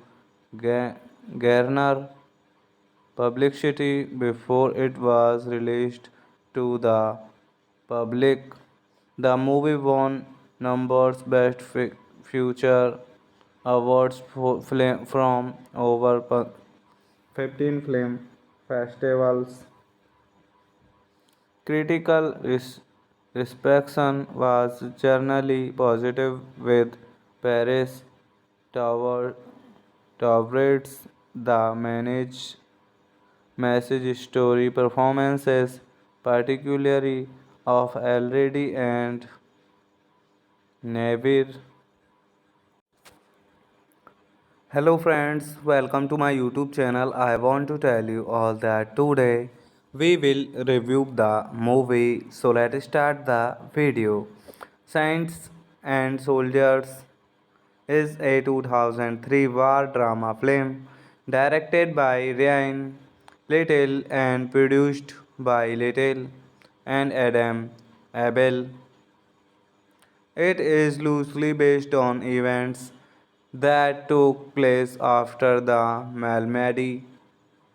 garner publicity before it was released to the public. The movie won numbers Best Future awards from over 15 film festivals. Critical reception was generally positive with Paris Tower Towards the message story performances, particularly of Already and Navir. Hello friends, welcome to my YouTube channel. I want to tell you all that today we will review the movie. So let's start the video. Saints and Soldiers is a 2003 war drama film directed by Ryan Little and produced by Little and Adam Abel. It is loosely based on events that took place after the Malmedy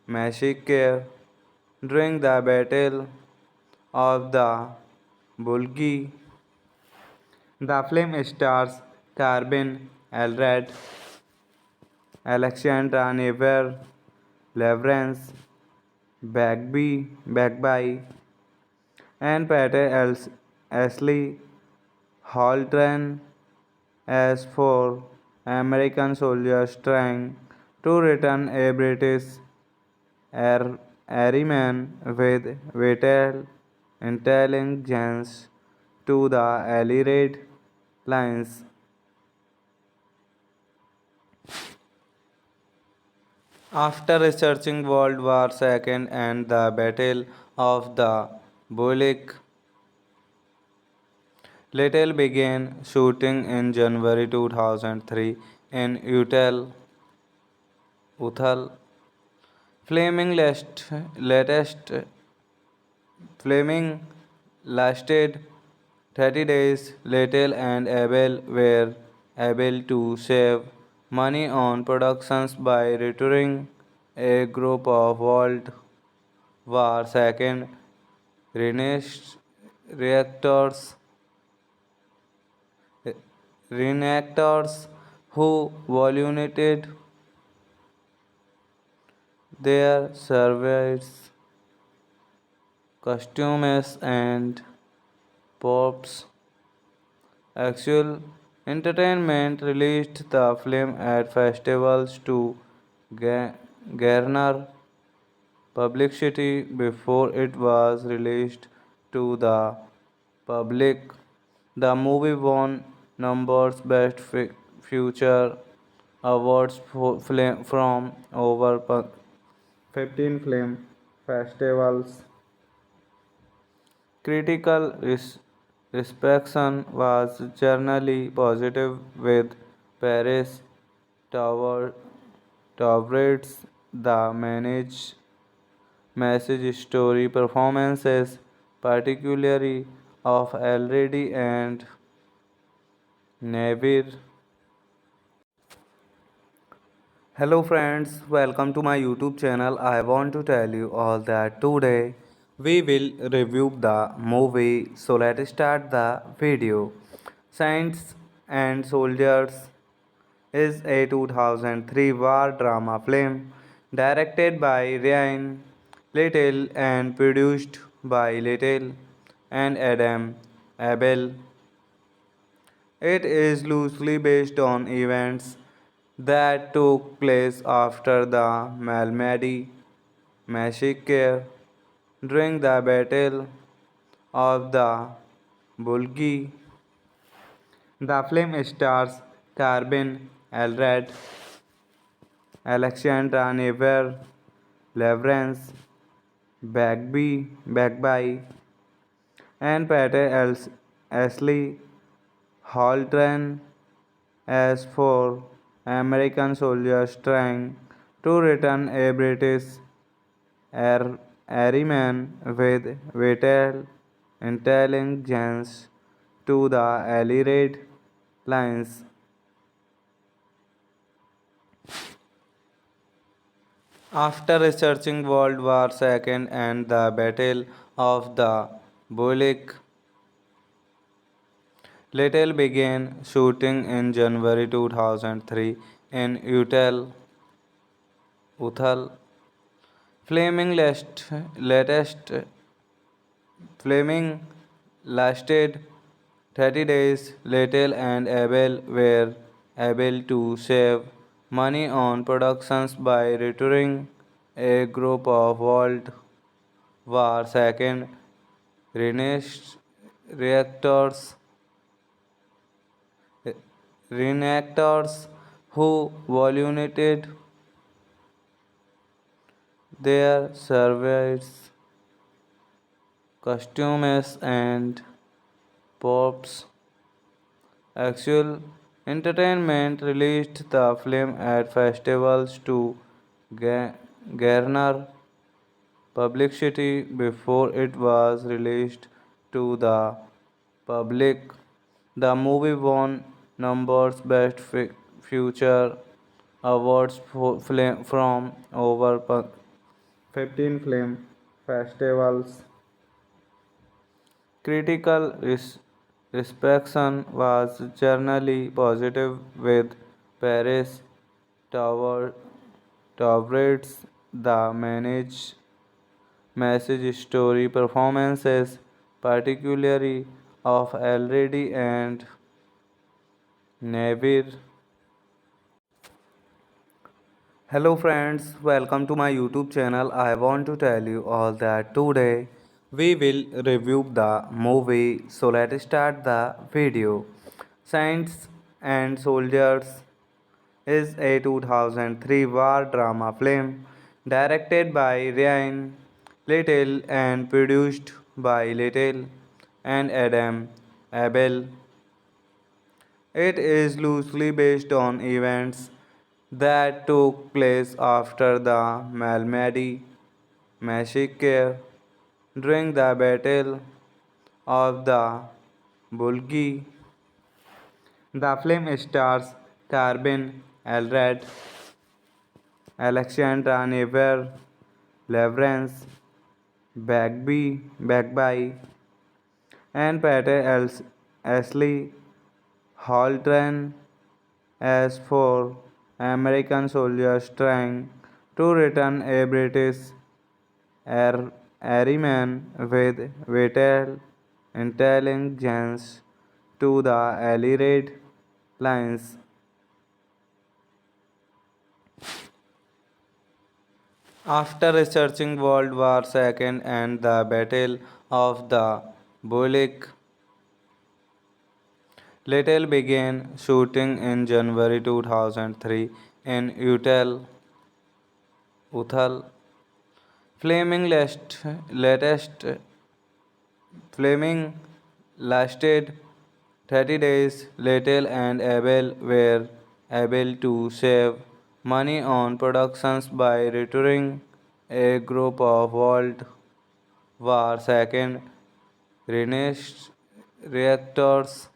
massacre during the Battle of the Bulge. The film stars Carbin Elred, Alexandra Never, Leverance Bagby, and Peter Ashley Holdren as four American soldiers trying to return a British airman with vital intelligence to the Allied lines. After researching World War II and the Battle of the Bulge, Little began shooting in January 2003 in Uthal. Flaming latest Flaming lasted 30 days. Little and Abel were able to save money on productions by returning a group of World War II Renaissance reactors reenactors who volunteered their service, costumes, and props. Actual Entertainment released the film at festivals to garner publicity before it was released to the public. The movie won numbers Best Future awards from over 15 film festivals. Critical reception was generally positive with Paris Tower towards the message story performances, particularly of Already and Navir. Hello friends, welcome to my YouTube channel. I want to tell you all that today we will review the movie. So let's start the video. Saints and Soldiers is a 2003 war drama film directed by Ryan Little and produced by Little and Adam Abel. It is loosely based on events that took place after the Malmedy massacre during the Battle of the Bulgi. The film stars Carbin Elred, Alexandra Never, Leverance, Bagby, and Ashley Haltran as four American soldiers trying to return a British airman with vital intelligence to the Allied lines. After researching World War II and the Battle of the Bulge, Little began shooting in January 2003 in Uthal. Latest Fleming lasted 30 days. Little and Abel were able to save money on productions by returning a group of World War II reactors, reenactors who volunteered their service, costumes, and props. Actual Entertainment released the film at festivals to garner publicity before it was released to the public. The movie won numbers Best Future awards from over 15 film festivals. Critical reception was generally positive with Paris Tower Towards the message story performances, particularly of Already and Navir. Hello friends, welcome to my YouTube channel. I want to tell you all that today we will review the movie. So let's start the video. Saints and Soldiers is a 2003 war drama film directed by Ryan Little and produced by Little and Adam Abel. It is loosely based on events that took place after the Malmedy massacre during the Battle of the Bulgi. The film stars Carbin Elred, Alexandra Never, Leverance, Bagby, and Ashley Haltran as four American soldiers trying to return a British airman with vital intelligence to the Allied lines. After researching World War II and the Battle of the Bulge, Little began shooting in January 2003 in Uthal. Latest Fleming lasted 30 days. Little and Abel were able to save money on productions by returning a group of World War II reactors,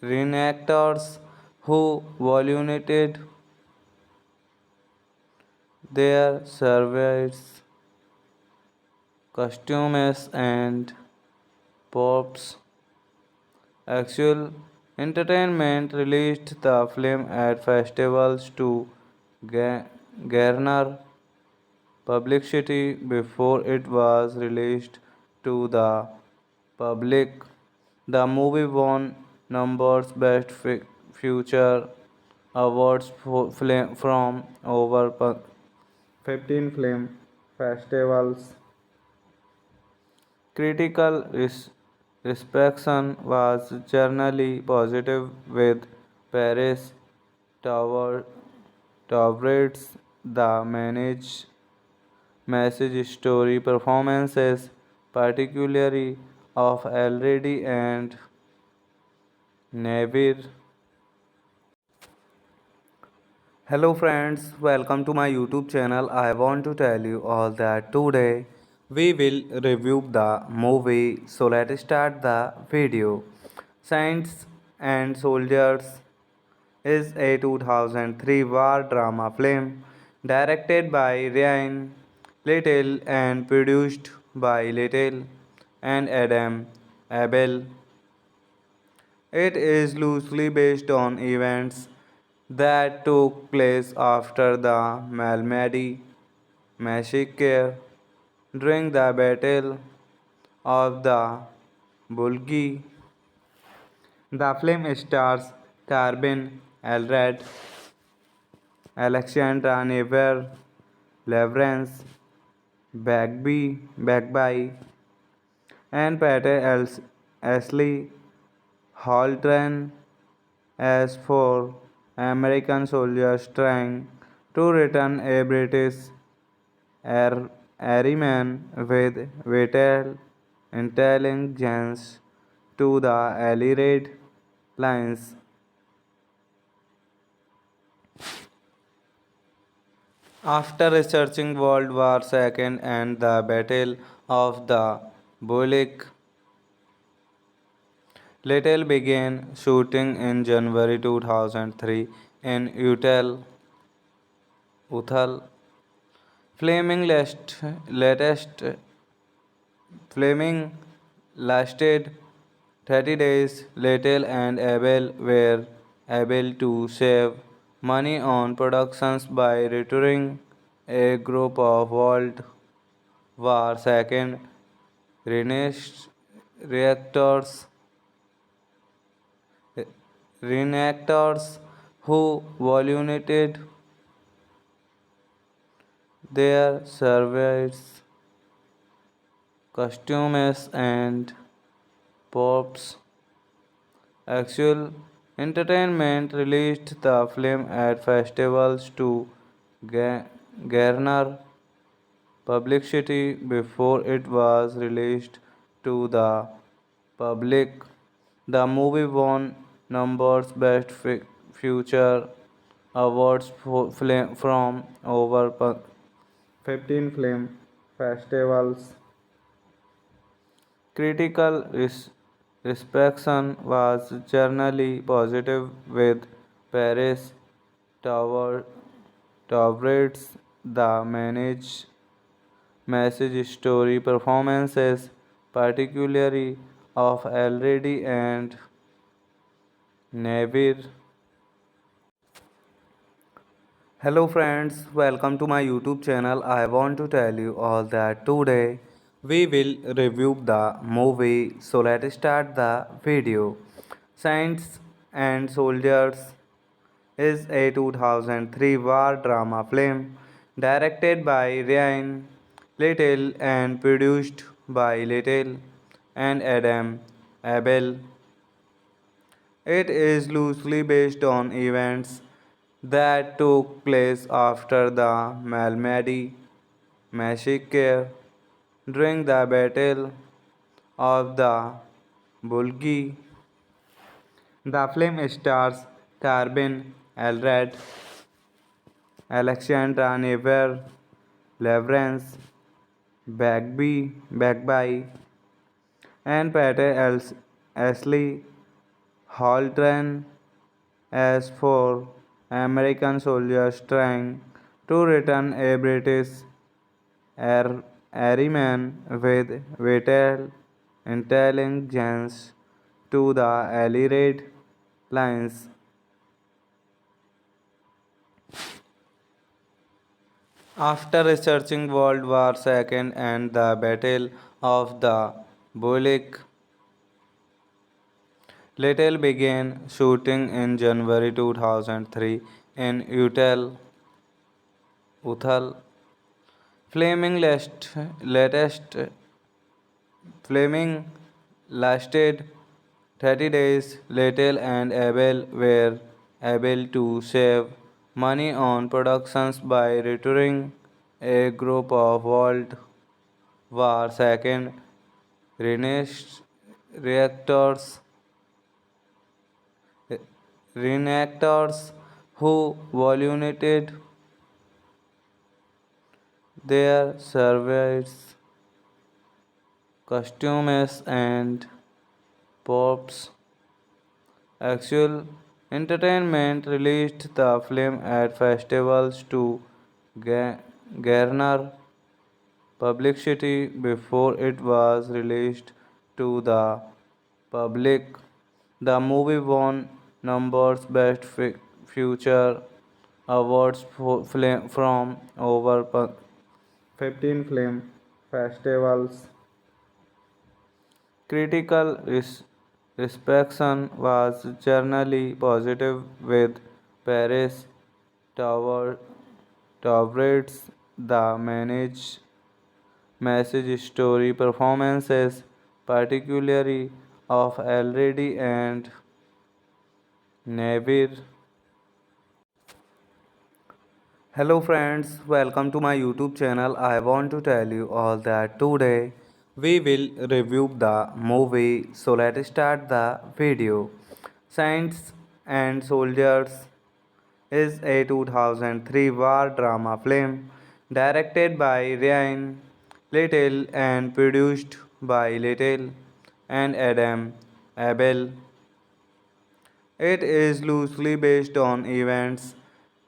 reenactors who volunteered their service, costumes, and props. Actual Entertainment released the film at festivals to garner publicity before it was released to the public. The movie won numbers Best Future Awards from over 15 film festivals. Critical reception was generally positive, with Paris Tower Towards the message story performances, particularly of Already and Navir. Hello friends, welcome to my YouTube channel. I want to tell you all that today we will review the movie. So let's start the video. Saints and Soldiers is a 2003 war drama film directed by Ryan Little and produced by Little and Adam Abel. It is loosely based on events that took place after the Malmedy massacre during the Battle of the Bulgi. The film stars Carbin Elred, Alexandra Never, Leverance Bagby, and Ashley Haltran as four American soldiers trying to return a British airman with vital intelligence to the Allied lines. After researching World War II and the Battle of the Bulge, Little began shooting in January 2003 in Uthal. Flaming latest Flaming lasted 30 days. Little and Abel were able to save money on productions by returning a group of World War II reactors reenactors who volunteered their service costumes and props. Actual Entertainment released the film at festivals to garner publicity before it was released to the public. The movie won numbers Best Future awards from over 15 film festivals. Critical reception was generally positive, with Paris Tower towards the message story performances, particularly of Already and Navir. Hello friends, welcome to my YouTube channel. I want to tell you all that today we will review the movie. So let's start the video. Saints and Soldiers is a 2003 war drama film directed by Ryan Little and produced by Little and Adam Abel. It is loosely based on events that took place after the Malmedy massacre during the Battle of the Bulgi. The film stars Carbin Elred, Alexandra Never, Leverance Bagby, and Ashley Haltran as four American soldiers trying to return a British airman with vital intelligence to the Allied lines. After researching World War II and the Battle of the Bulge, Little began shooting in January 2003 in Uthal. Flaming latest Flaming lasted 30 days. Little and Abel were able to save money on productions by returning a group of World War II Renaissance reactors, reenactors who volunteered their service, costumes, and props. Actual Entertainment released the film at festivals to garner publicity before it was released to the public. The movie won numbers Best Future awards from over 15 film festivals. Critical reception was generally positive with Paris Tower Towards the message story performances, particularly of Already and Navir. Hello friends, welcome to my YouTube channel. I want to tell you all that today we will review the movie. So let's start the video. Saints and Soldiers is a 2003 war drama film directed by Ryan Little and produced by Little and Adam Abel. It is loosely based on events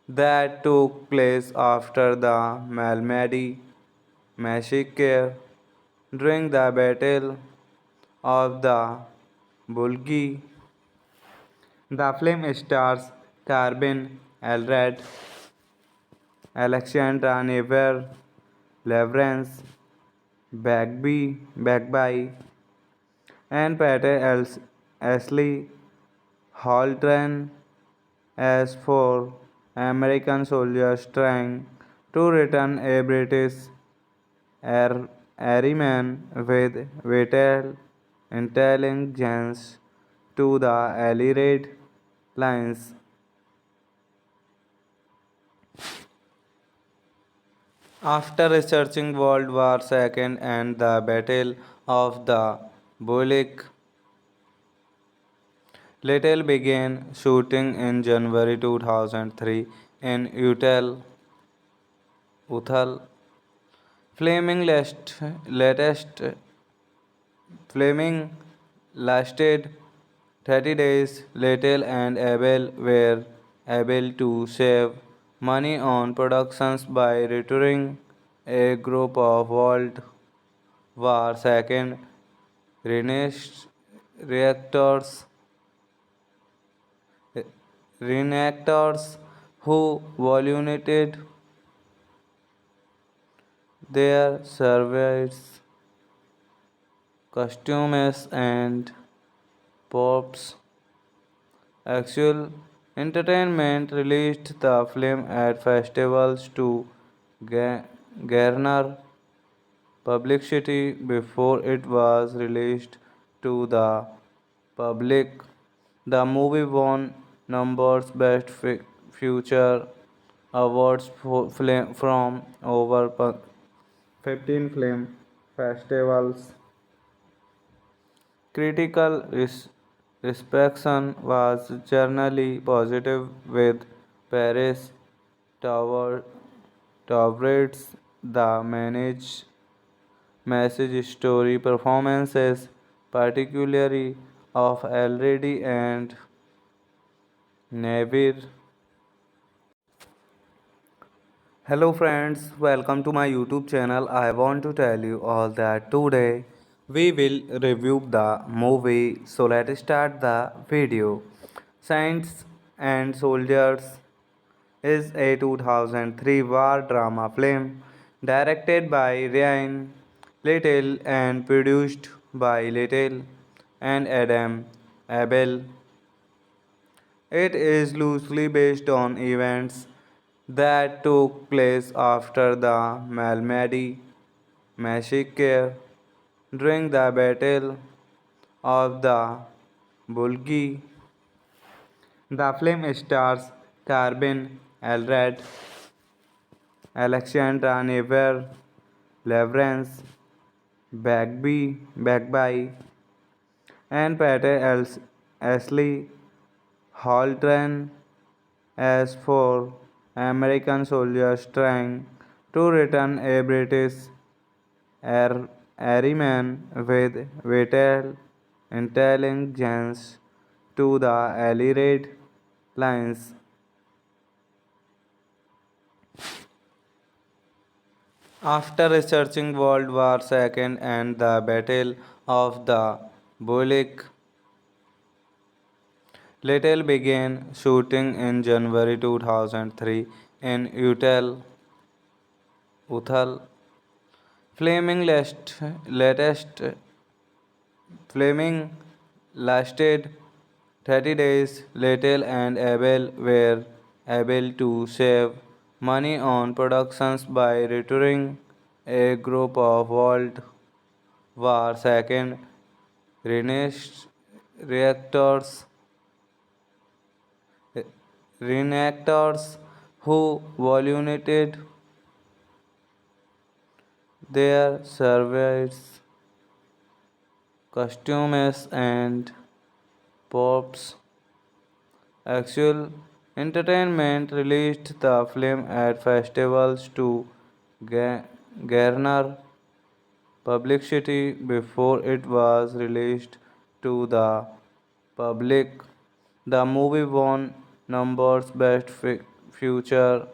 that took place after the Malmedy massacre during the Battle of the Bulge. The film stars Carbin Elred, Alexandra Never, Leverance Bagby, and Peter Ashley Haltran as for American soldiers trying to return a British airman with vital intelligence to the Allied lines. After researching World War II and the Battle of the Bulge, Little began shooting in January 2003 in Uthal. Latest Flaming lasted 30 days. Little and Abel were able to save money on productions by returning a group of World War II Renaissance reactors reenactors who volunteered their service, costumes, and props. Actual Entertainment released the film at festivals to garner publicity before it was released to the public. The movie won numbers Best Future awards from over 15 film festivals. Critical reception was generally positive with Paris Tower Towards the message story performances, particularly of Already and Navir. Hello friends, welcome to my YouTube channel. I want to tell you all that today we will review the movie. So let's start the video. Saints and Soldiers is a 2003 war drama film directed by Ryan Little and produced by Little and Adam Abel. It is loosely based on events that took place after the Malmedy massacre during the Battle of the Bulgi. The film stars Carbin Elred, Alexandra Never, Leverance, Bagby, and Ashley Haltran as four American soldiers trying to return a British airman with vital intelligence to the Allied lines. After researching World War II and the Battle of the Bulge, Little began shooting in January 2003 in Uthal. Flaming latest Flaming lasted 30 days. Little and Abel were able to save money on productions by returning a group of World War II reactors reenactors who volunteered their service, costumes, and props. Actual Entertainment released the film at festivals to garner publicity before it was released to the public. The movie won numbers Best Future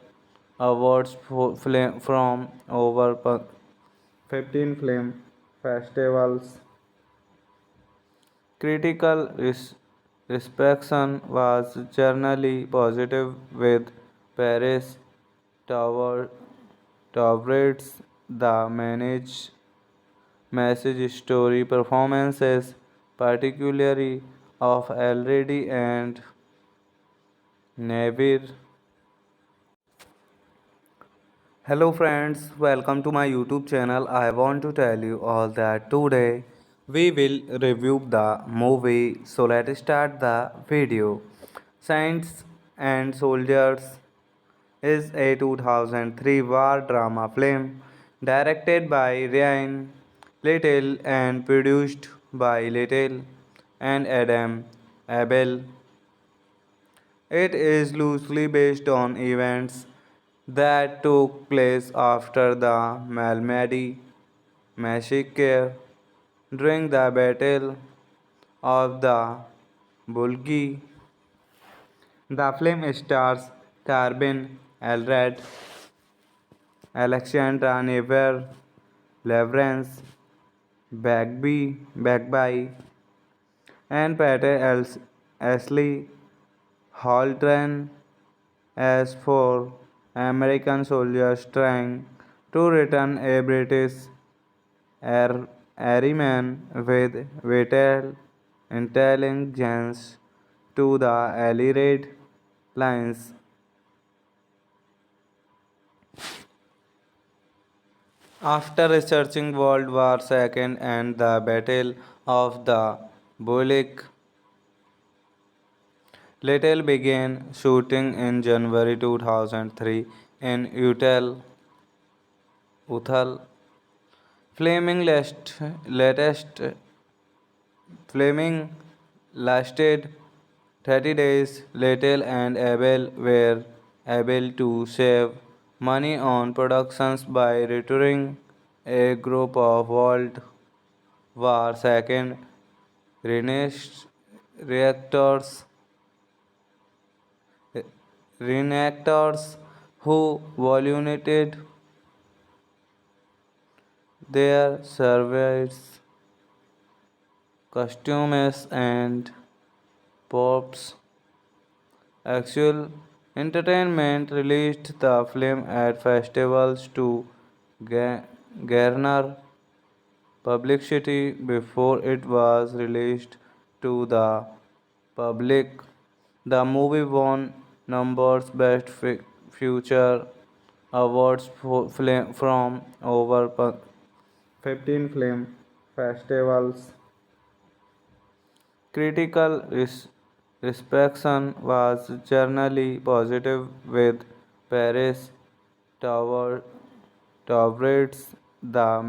awards from over 15 film festivals. Critical reception was generally positive, with Paris Tower towards the message story performances, particularly of Already and Navir. Hello friends, welcome to my YouTube channel. I want to tell you all that today we will review the movie. So let's start the video. Saints and Soldiers is a 2003 war drama film directed by Ryan Little and produced by Little and Adam Abel. It is loosely based on events that took place after the Malmedy massacre during the Battle of the Bulgi. The film stars Carbin Elred, Alexandra Never, Leverance, Bagby, and Ashley Haltran as four American soldiers trying to return a British airman with vital intelligence to the Allied lines. After researching World War II and the Battle of the Bulge, Little began shooting in January 2003 in Uthal. Flaming latest Flaming lasted 30 days. Little and Abel were able to save money on productions by returning a group of World War II reactors reenactors who volunteered their service, costumes, and props. Actual Entertainment released the film at festivals to garner publicity before it was released to the public. The movie won numbers Best Future awards from over 15 film festivals. Critical reception was generally positive, with Paris Tower Towards the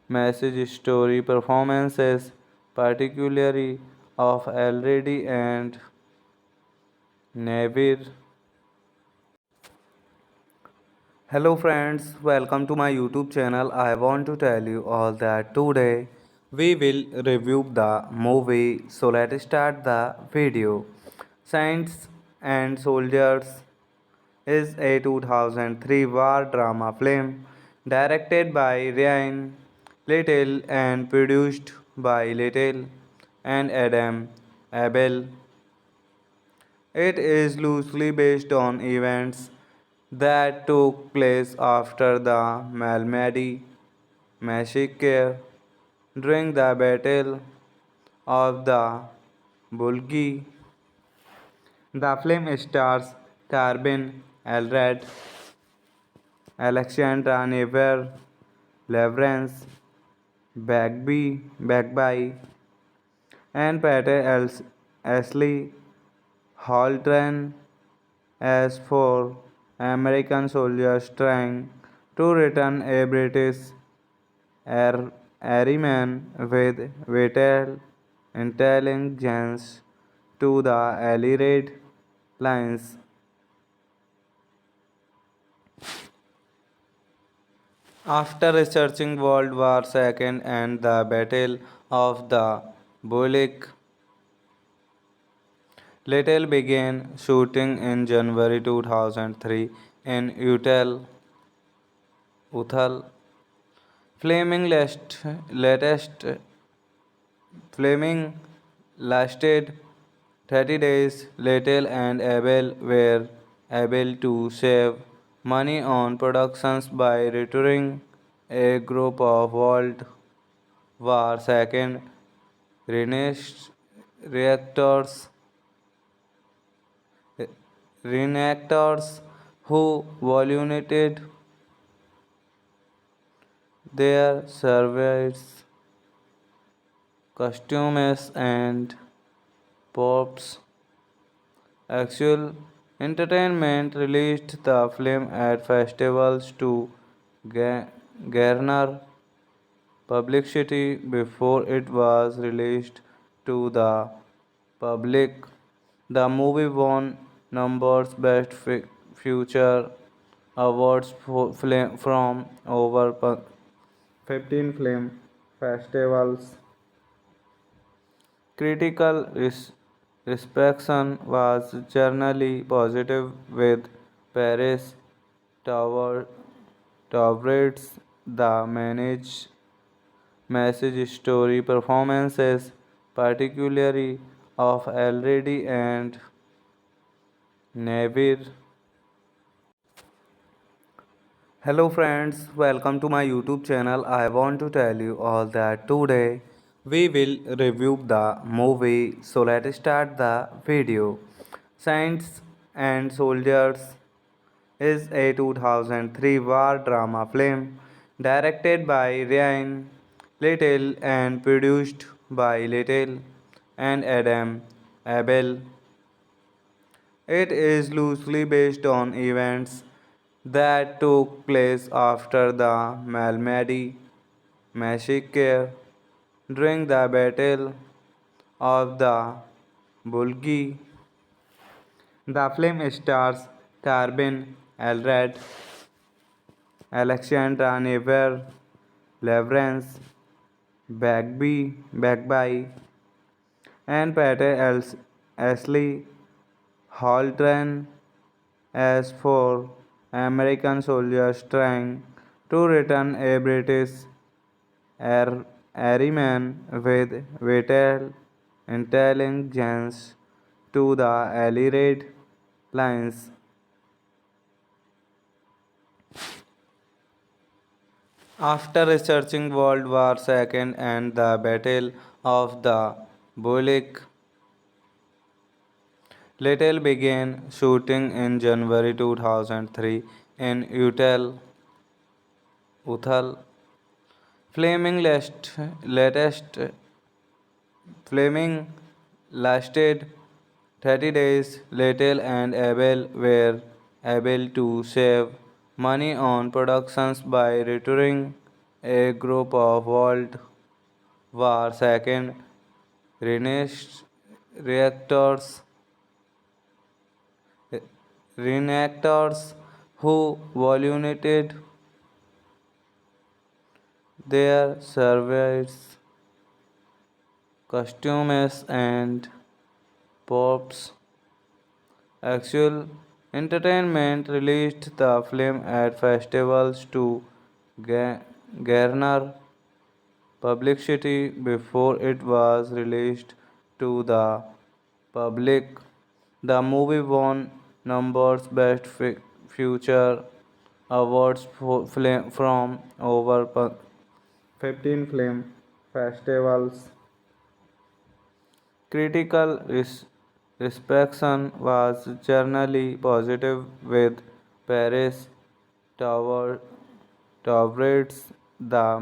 message story performances, particularly of Already and Navir. Hello friends, welcome to my YouTube channel. I want to tell you all that today we will review the movie. So let's start the video. Saints and Soldiers is a 2003 war drama film directed by Ryan Little and produced by Little and Adam Abel. It is loosely based on events that took place after the Malmedy massacre during the Battle of the Bulgi. The film stars Carbin Elred, Alexandra Never, Leverance, Bagby, and Ashley Haltran as four American soldiers trying to return a British airman with vital intelligence to the Allied lines. After researching World War II and the Battle of the Bulge, Little began shooting in January 2003 in Uthal. Flaming latest Flaming lasted 30 days. Little and Abel were able to save money on productions by returning a group of World War II reactors reenactors who volunteered their service costumes and props. Actual Entertainment released the film at festivals to garner publicity before it was released to the public. The movie won numbers Best Future awards from over 15 film festivals. Critical reception was generally positive, with Paris Tower towards the message story performances, particularly of Already and Navir. Hello friends, welcome to my YouTube channel. I want to tell you all that today we will review the movie. So let's start the video. Saints and Soldiers is a 2003 war drama film directed by Ryan Little and produced by Little and Adam Abel. It is loosely based on events that took place after the Malmedy massacre during the Battle of the Bulgi. The film stars Carbin Elred, Alexandra Never, Leverance, Bagby, and Ashley Haltran as four American soldiers trying to return a British airman with vital intelligence to the Allied lines. After researching World War II and the Battle of the Bulge, Little began shooting in January 2003 in Uthal. Flaming latest Flaming lasted 30 days. Little and Abel were able to save money on productions by returning a group of World War II Renaissance reactors, reenactors who volunteered their service, costumes, and props. Actual Entertainment released the film at festivals to garner publicity before it was released to the public. The movie won numbers Best Future awards from over 15 film festivals. Critical reception was generally positive with Paris Tower Towards the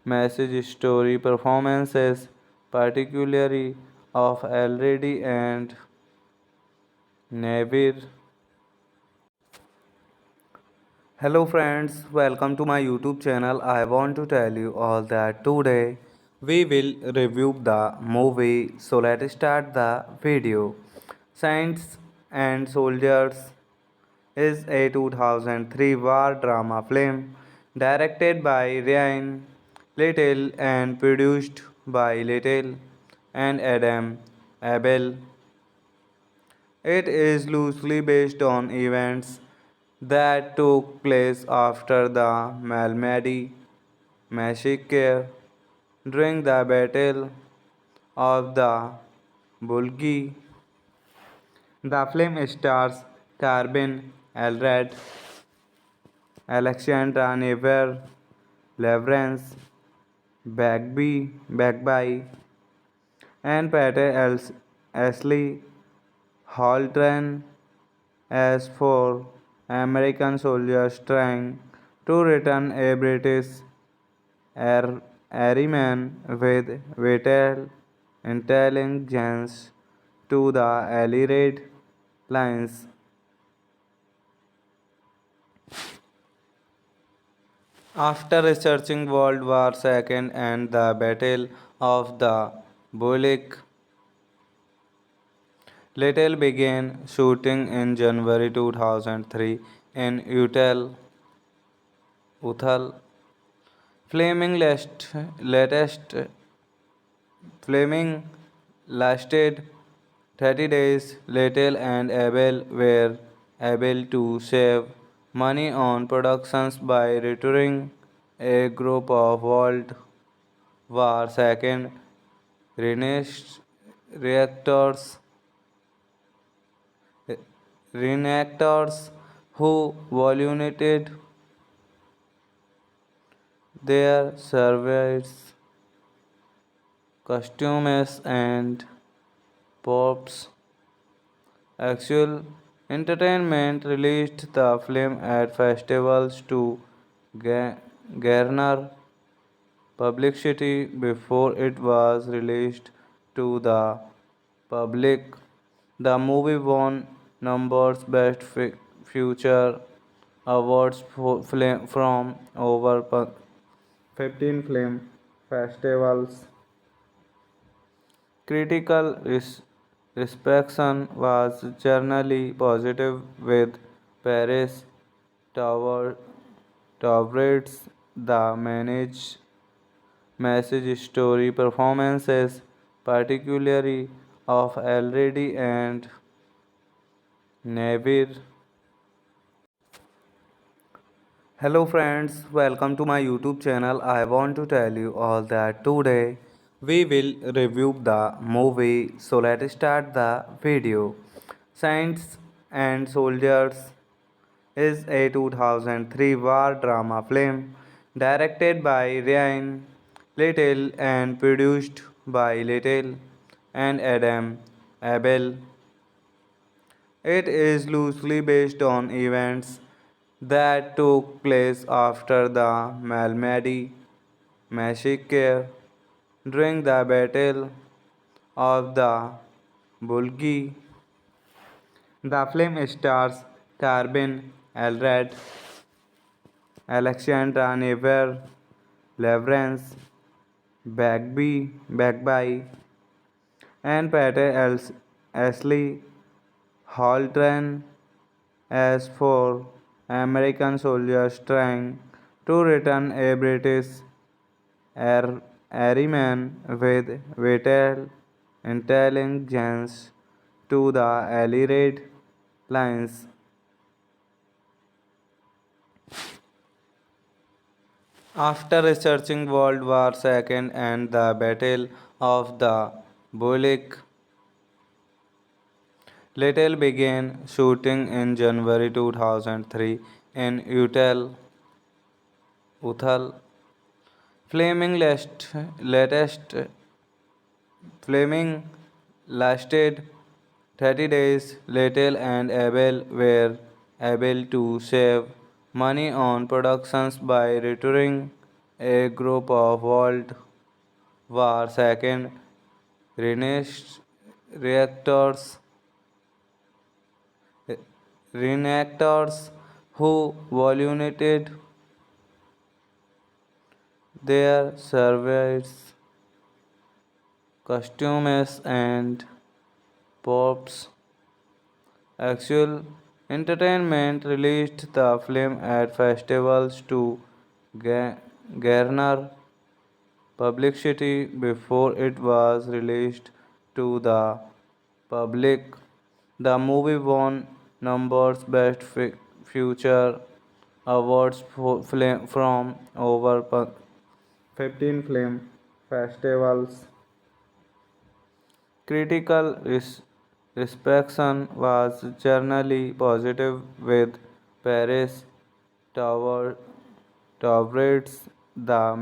message story performances, particularly of Already and Navir. Hello friends, welcome to my YouTube channel. I want to tell you all that today we will review the movie. So let's start the video. Saints and Soldiers is a 2003 war drama film directed by Ryan Little and produced by Little and Adam Abel. It is loosely based on events that took place after the Malmedy massacre during the Battle of the Bulge. The film stars Carbin Elred, Alexandra Never, Leverance Bagby, and Ashley Haltran as for American soldiers trying to return a British airman with vital intelligence to the Allied lines. After researching World War II and the Battle of the Bulge, Little began shooting in January 2003 in Uthal. Latest Flaming lasted 30 days. Little and Abel were able to save money on productions by returning a group of World War II Renaissance reactors reenactors who volunteered their service, costumes, and props. Actual Entertainment released the film at festivals to garner publicity before it was released to the public. The movie won numbers Best Future awards from over 15 film festivals. Critical reception was generally positive with Paris Tower Towards the message story performances, particularly of Already and Navir. Hello friends, welcome to my YouTube channel. I want to tell you all that today we will review the movie. So let's start the video. Saints and Soldiers is a 2003 war drama film directed by Ryan Little and produced by Little and Adam Abel. It is loosely based on events that took place after the Malmedy massacre during the Battle of the Bulgi. The film stars Carbin Elred, Alexandra Never, Leverance, Bagby, and Peter Ashley Haltran as four American soldiers trying to return a British airman with vital intelligence to the Allied lines. After researching World War II and the Battle of the Bulge, Little began shooting in January 2003 in Uthal. Flaming latest Flaming lasted 30 days. Little and Abel were able to save money on productions by returning a group of World War II reactors reenactors who volunteered their service, costumes, and props. Actual Entertainment released the film at festivals to garner publicity before it was released to the public. The movie won numbers Best Future awards from over 15 film festivals. Critical reception was generally positive with Paris Tower towards the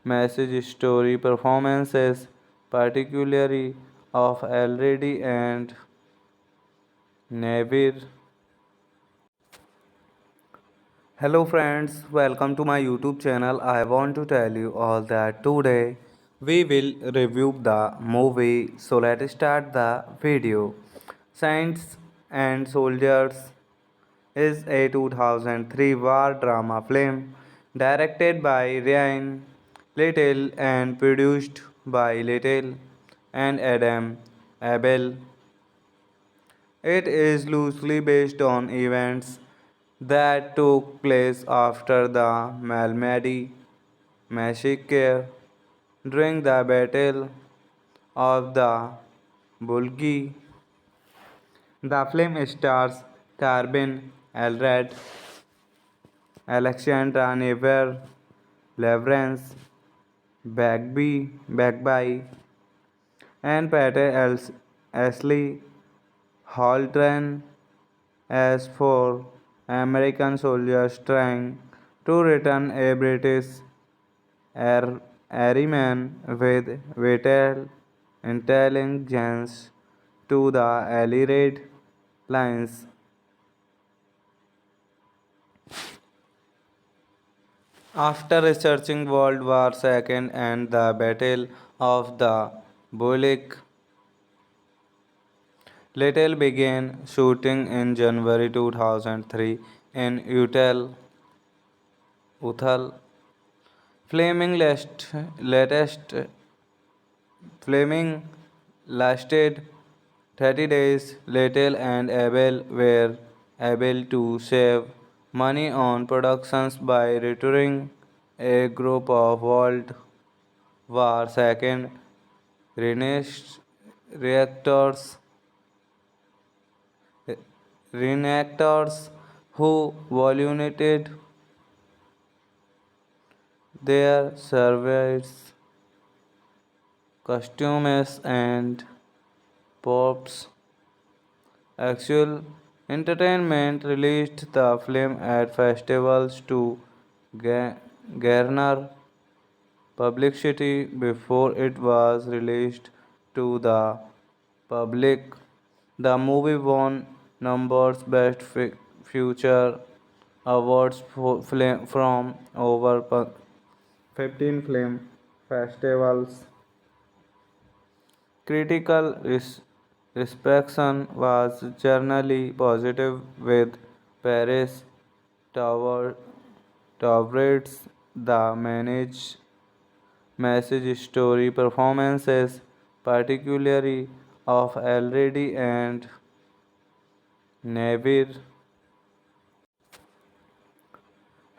message story performances, particularly of Already and Navir. Hello friends, welcome to my YouTube channel. I want to tell you all that today we will review the movie. So let's start the video. Saints and Soldiers is a 2003 war drama film directed by Ryan Little and produced by Little and Adam Abel. It is loosely based on events that took place after the Malmedy massacre during the Battle of the Bulgi. The film stars Carbin Elred, Alexandra Never, Leverance, Bagby, and Peter Ashley Haltran as four American soldiers trying to return a British airman with vital intelligence to the Allied lines. After researching World War II and the Battle of the Bulge, Little began shooting in January 2003 in Uthal. Flaming latest Flaming lasted 30 days. Little and Abel were able to save money on productions by returning a group of World War II reactors reenactors who volunteered their service, costumes, and props. Actual Entertainment released the film at festivals to garner publicity before it was released to the public. The movie won numbers Best Future awards from over 15 film festivals. Critical reception was generally positive, with Paris Tower Towards the message story performances, particularly of Already and Navir.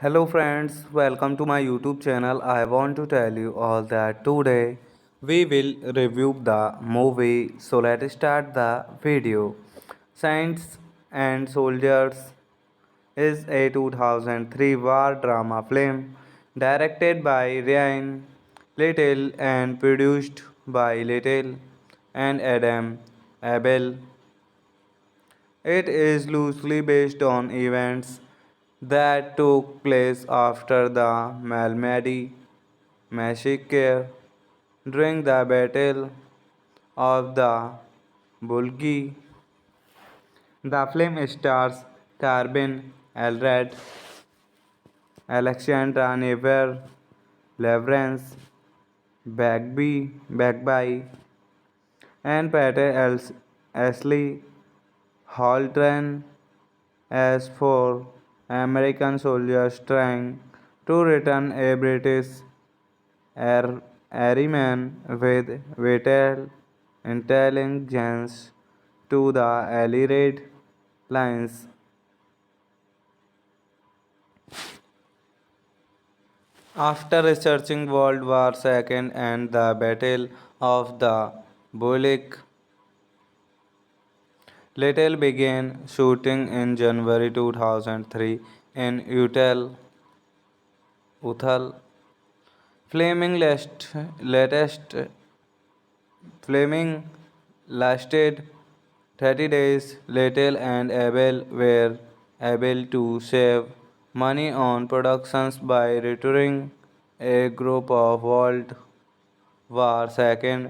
Hello friends, welcome to my YouTube channel. I want to tell you all that today we will review the movie. So let's start the video. Saints and Soldiers is a 2003 war drama film directed by Ryan Little and produced by Little and Adam Abel. It is loosely based on events that took place after the Malmedy massacre during the Battle of the Bulge. The film stars Carbin Elred, Alexandra Never, Leverance, Bagby, and Ashley Haltran as for American soldiers trying to return a British airman with vital intelligence to the Allied lines. After researching World War II and the Battle of the Bulge, Little began shooting in January 2003 in Uthal. Flaming latest Flaming lasted 30 days. Little and Abel were able to save money on productions by returning a group of World War II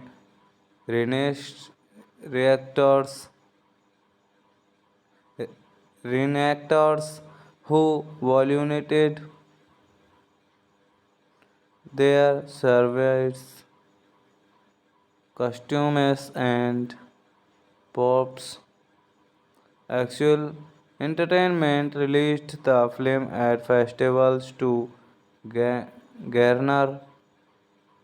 reactors reenactors who volunteered their service costumes and props. Actual Entertainment released the film at festivals to garner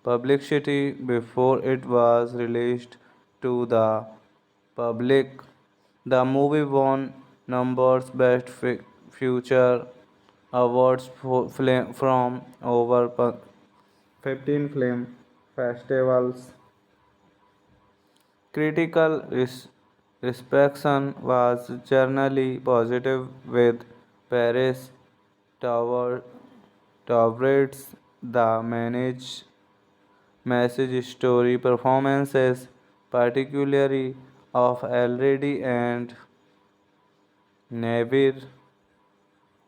publicity before it was released to the public. The movie won numbers Best Future awards from over 15 film festivals. Critical reception was generally positive, with Paris Tower Towards the message story performances, particularly of Already and Navir.